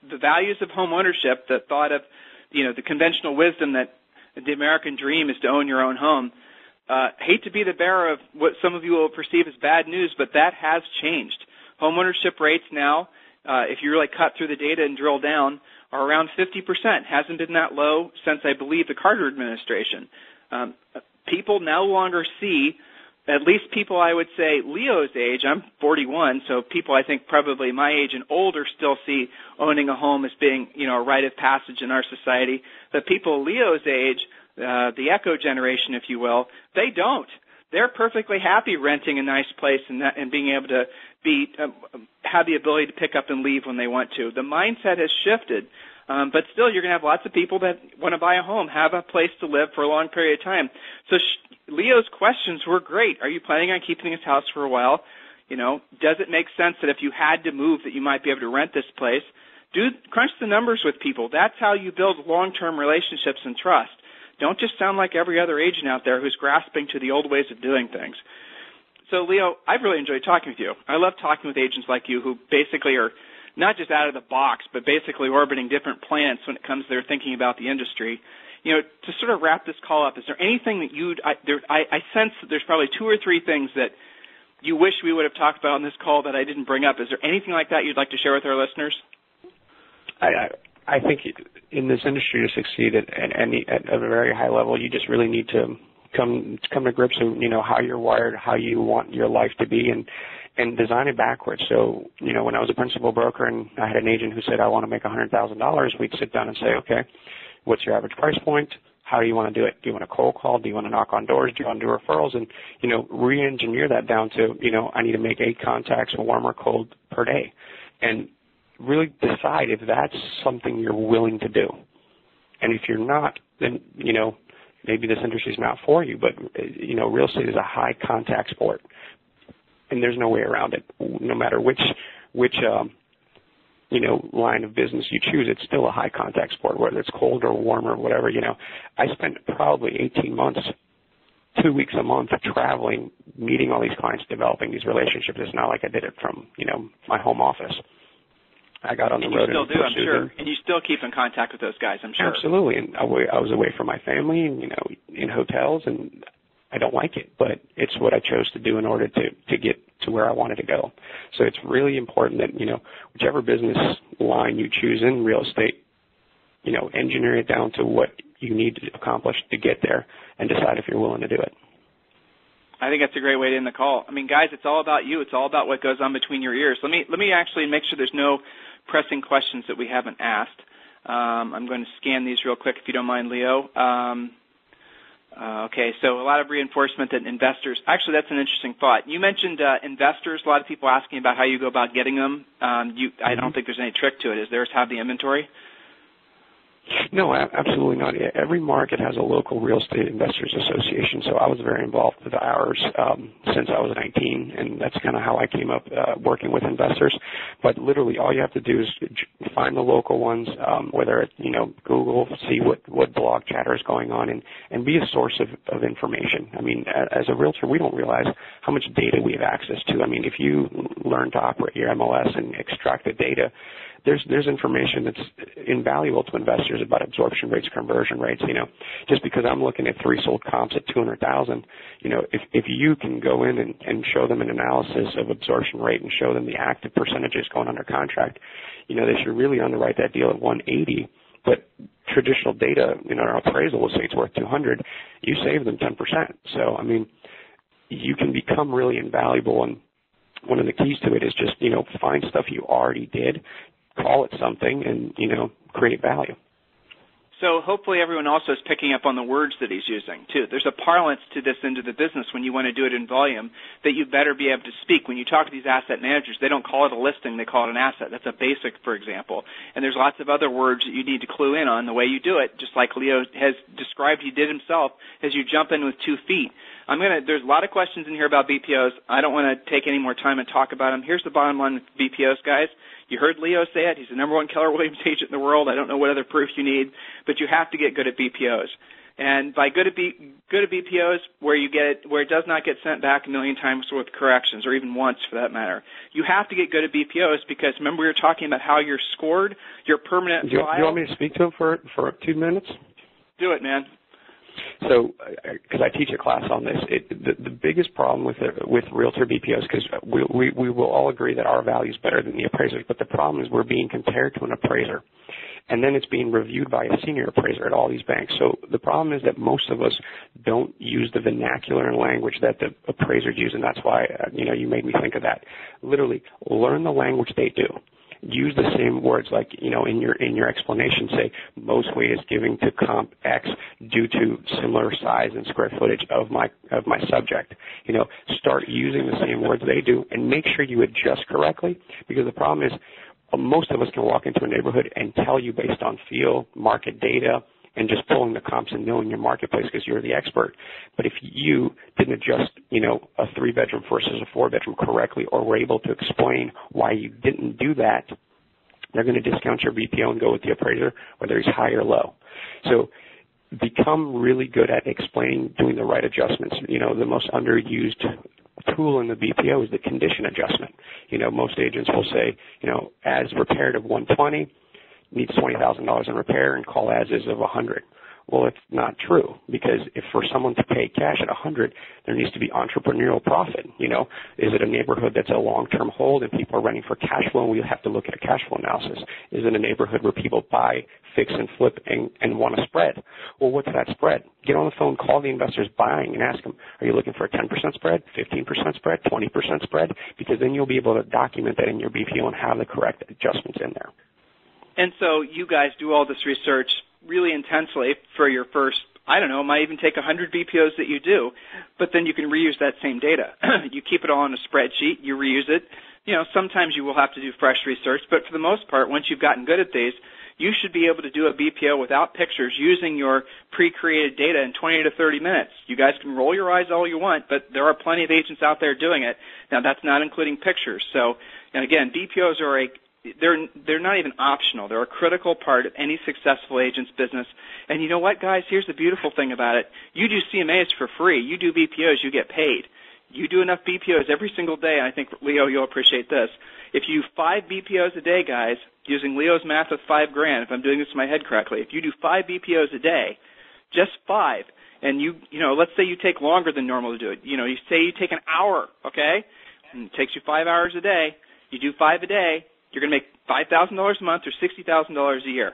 the values of home ownership, the thought of, the conventional wisdom that the American dream is to own your own home. Hate to be the bearer of what some of you will perceive as bad news, but that has changed. Home ownership rates now, if you really cut through the data and drill down, are around 50%. Hasn't been that low since, I believe, the Carter administration. People no longer see, at least people I would say Leo's age, I'm 41, so people I think probably my age and older still see owning a home as being, a rite of passage in our society. The people Leo's age, the Echo generation, if you will, they don't. They're perfectly happy renting a nice place and being able to have the ability to pick up and leave when they want to. The mindset has shifted, but still you're going to have lots of people that want to buy a home, have a place to live for a long period of time. So Leo's questions were great. Are you planning on keeping this house for a while? Does it make sense that if you had to move that you might be able to rent this place? Crunch the numbers with people. That's how you build long-term relationships and trust. Don't just sound like every other agent out there who's grasping to the old ways of doing things. So, Leo, I've really enjoyed talking with you. I love talking with agents like you who basically are not just out of the box, but basically orbiting different planets when it comes to their thinking about the industry. To sort of wrap this call up, is there anything that I sense that there's probably 2 or 3 things that you wish we would have talked about on this call that I didn't bring up. Is there anything like that you'd like to share with our listeners? I think in this industry to succeed at a very high level, you just really need to come to grips with, how you're wired, how you want your life to be, and design it backwards. So, when I was a principal broker and I had an agent who said, I want to make $100,000, we'd sit down and say, okay, what's your average price point? How do you want to do it? Do you want to cold call? Do you want to knock on doors? Do you want to do referrals? And, re-engineer that down to, I need to make 8 contacts, warm or cold, per day. And really decide if that's something you're willing to do. And if you're not, then, maybe this industry is not for you. But, real estate is a high contact sport. And there's no way around it. No matter which line of business you choose, it's still a high contact sport, whether it's cold or warm or whatever. I spent probably 18 months, 2 weeks a month traveling, meeting all these clients, developing these relationships. It's not like I did it from, my home office. I got on the road. And you still do, I'm sure. And you still keep in contact with those guys, I'm sure. Absolutely. And I was away from my family and, in hotels, and I don't like it, but it's what I chose to do in order to get to where I wanted to go. So it's really important that, whichever business line you choose in real estate, engineer it down to what you need to accomplish to get there and decide if you're willing to do it. I think that's a great way to end the call. I mean, guys, it's all about you. It's all about what goes on between your ears. Let me actually make sure there's no pressing questions that we haven't asked. I'm going to scan these real quick if you don't mind, Leo. Okay, so a lot of reinforcement that investors – actually, that's an interesting thought. You mentioned investors. A lot of people asking about how you go about getting them. I don't think there's any trick to it. Is theirs have the inventory? No, absolutely not. Every market has a local real estate investors association, so I was very involved with ours since I was 19, and that's kind of how I came up working with investors. But literally, all you have to do is find the local ones, whether it's Google, see what blog chatter is going on, and be a source of information. I mean, as a realtor, we don't realize how much data we have access to. I mean, if you learn to operate your MLS and extract the data, there's information that's invaluable to investors about absorption rates, conversion rates. Just because I'm looking at 3 sold comps at 200,000, if you can go in and show them an analysis of absorption rate and show them the active percentages going under contract, they should really underwrite that deal at 180. But traditional data, our appraisal will say it's worth 200. You save them 10%. So, I mean, you can become really invaluable, and one of the keys to it is just, find stuff you already did, call it something, and, create value. So hopefully everyone also is picking up on the words that he's using, too. There's a parlance to this end of the business when you want to do it in volume that you better be able to speak. When you talk to these asset managers, they don't call it a listing, they call it an asset. That's a basic, for example. And there's lots of other words that you need to clue in on the way you do it, just like Leo has described he did himself as you jump in with 2 feet. There's a lot of questions in here about BPOs. I don't want to take any more time and talk about them. Here's the bottom line with BPOs, guys. You heard Leo say it. He's the #1 Keller Williams agent in the world. I don't know what other proof you need, but you have to get good at BPOs. And by good at BPOs, where it does not get sent back a million times with corrections, or even once for that matter. You have to get good at BPOs because remember we were talking about how you're scored, your permanent file. Do you want me to speak to him for 2 minutes? Do it, man. So, because I teach a class on this, the biggest problem with realtor BPOs, because we will all agree that our value is better than the appraisers, but the problem is we're being compared to an appraiser, and then it's being reviewed by a senior appraiser at all these banks. So the problem is that most of us don't use the vernacular and language that the appraisers use, and that's why you made me think of that. Literally, learn the language they do. Use the same words, like in your explanation. Say most weight is giving to comp X due to similar size and square footage of my subject. Start using the same words they do, and make sure you adjust correctly. Because the problem is, most of us can walk into a neighborhood and tell you based on feel, market data, and just pulling the comps and knowing your marketplace because you're the expert. But if you didn't adjust, a 3-bedroom versus a 4-bedroom correctly, or were able to explain why you didn't do that, they're going to discount your BPO and go with the appraiser, whether he's high or low. So become really good at explaining, doing the right adjustments. You know, the most underused tool in the BPO is the condition adjustment. You know, most agents will say, you know, as repaired of 120, needs $20,000 in repair, and call as is of 100. Well, it's not true, because if for someone to pay cash at 100, there needs to be entrepreneurial profit. You know, is it a neighborhood that's a long-term hold and people are renting for cash flow, and we have to look at a cash flow analysis? Is it a neighborhood where people buy, fix, and flip and want a spread? Well, what's that spread? Get on the phone, call the investors buying, and ask them, are you looking for a 10% spread, 15% spread, 20% spread? Because then you'll be able to document that in your BPO and have the correct adjustments in there. And so you guys do all this research really intensely for your first, I don't know, it might even take 100 BPOs that you do, but then you can reuse that same data. You keep it all in a spreadsheet, you reuse it. You know, sometimes you will have to do fresh research, but for the most part, once you've gotten good at these, you should be able to do a BPO without pictures using your pre-created data in 20 to 30 minutes. You guys can roll your eyes all you want, but there are plenty of agents out there doing it. Now, that's not including pictures. So, and again, BPOs are they're not even optional. They're a critical part of any successful agent's business. And you know what, guys? Here's the beautiful thing about it. You do CMAs for free. You do BPOs, you get paid. You do enough BPOs every single day, and I think, Leo, you'll appreciate this. If you do 5 BPOs a day, guys, using Leo's math of $5,000, if I'm doing this in my head correctly, if you do 5 BPOs a day, just 5, and you know, let's say you take longer than normal to do it. You know, you say you take an hour, okay? And it takes you 5 hours a day. You do 5 a day. You're going to make $5,000 a month or $60,000 a year.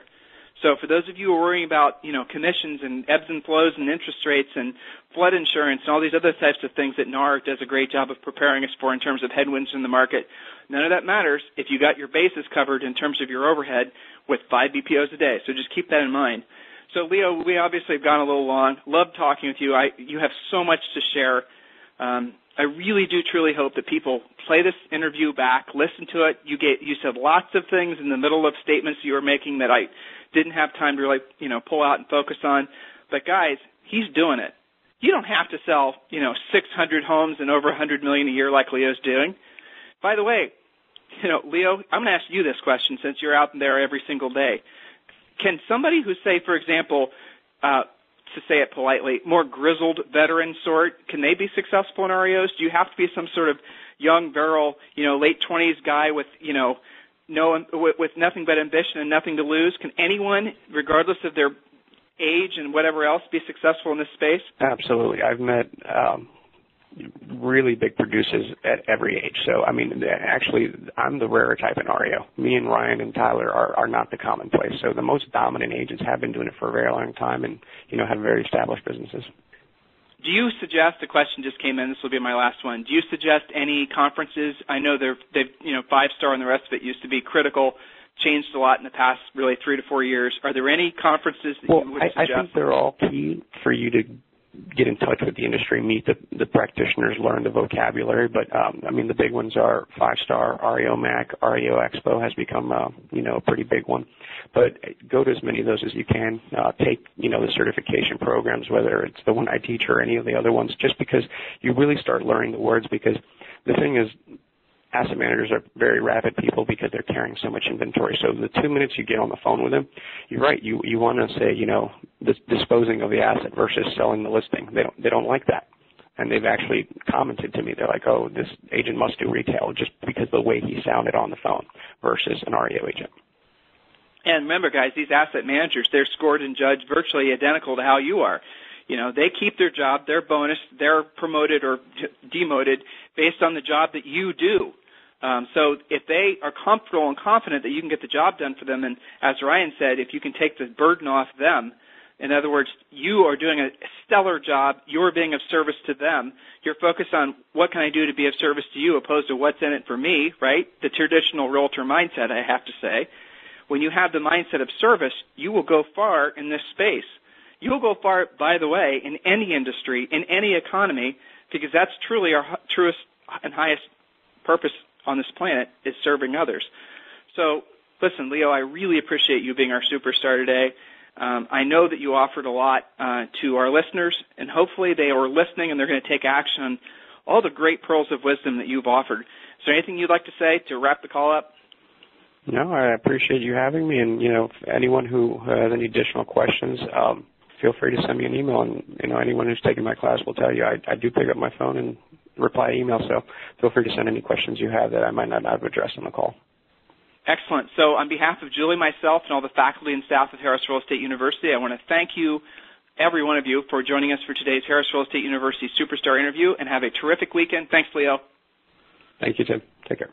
So for those of you who are worrying about, you know, commissions and ebbs and flows and interest rates and flood insurance and all these other types of things that NAR does a great job of preparing us for in terms of headwinds in the market, none of that matters if you got your bases covered in terms of your overhead with 5 BPOs a day. So just keep that in mind. So, Leo, we obviously have gone a little long. Love talking with you. You have so much to share. I really do truly hope that people play this interview back, listen to it. You said lots of things in the middle of statements you were making that I didn't have time to really, you know, pull out and focus on. But guys, he's doing it. You don't have to sell, you know, 600 homes and over $100 million a year like Leo's doing. By the way, you know, Leo, I'm going to ask you this question since you're out there every single day. Can somebody who, say, for example, to say it politely, more grizzled veteran sort, can they be successful in REOs? Do you have to be some sort of young, virile, you know, late 20s guy with, you know, with nothing but ambition and nothing to lose? Can anyone, regardless of their age and whatever else, be successful in this space? Absolutely. I've met really big producers at every age. So, I mean, actually, I'm the rarer type in REO. Me and Ryan and Tyler are not the commonplace. So the most dominant agents have been doing it for a very long time and, you know, have very established businesses. Do you suggest, the question just came in, this will be my last one, do you suggest any conferences? I know they've, you know, 5-star and the rest of it used to be critical, changed a lot in the past really 3 to 4 years. Are there any conferences that you would suggest? I think they're all key for you to get in touch with the industry, meet the practitioners, learn the vocabulary. But, I mean, the big ones are 5-star, REO Mac, REO Expo has become, you know, a pretty big one. But go to as many of those as you can. Take, you know, the certification programs, whether it's the one I teach or any of the other ones, just because you really start learning the words. Because the thing is, asset managers are very rapid people because they're carrying so much inventory. So the 2 minutes you get on the phone with them, you're right. You want to say, you know, disposing of the asset versus selling the listing. They don't like that. And they've actually commented to me. They're like, oh, this agent must do retail just because of the way he sounded on the phone versus an REO agent. And remember, guys, these asset managers, they're scored and judged virtually identical to how you are. You know, they keep their job, their bonus, they're promoted or demoted based on the job that you do. So if they are comfortable and confident that you can get the job done for them, and as Ryan said, if you can take the burden off them, in other words, you are doing a stellar job, you're being of service to them, you're focused on what can I do to be of service to you opposed to what's in it for me, right? The traditional realtor mindset, I have to say. When you have the mindset of service, you will go far in this space. You will go far, by the way, in any industry, in any economy, because that's truly our truest and highest purpose on this planet is serving others. So, listen, Leo, I really appreciate you being our superstar today. I know that you offered a lot to our listeners, and hopefully they are listening and they're going to take action on all the great pearls of wisdom that you've offered. Is there anything you'd like to say to wrap the call up? No, I appreciate you having me, and, you know, anyone who has any additional questions, feel free to send me an email. And, anyone who's taken my class will tell you I do pick up my phone and reply email, so feel free to send any questions you have that I might not have addressed on the call. Excellent. So on behalf of Julie, myself, and all the faculty and staff of Harris Real Estate University, I want to thank you, every one of you, for joining us for today's Harris Real Estate University Superstar interview, and have a terrific weekend. Thanks, Leo. Thank you, Tim. Take care.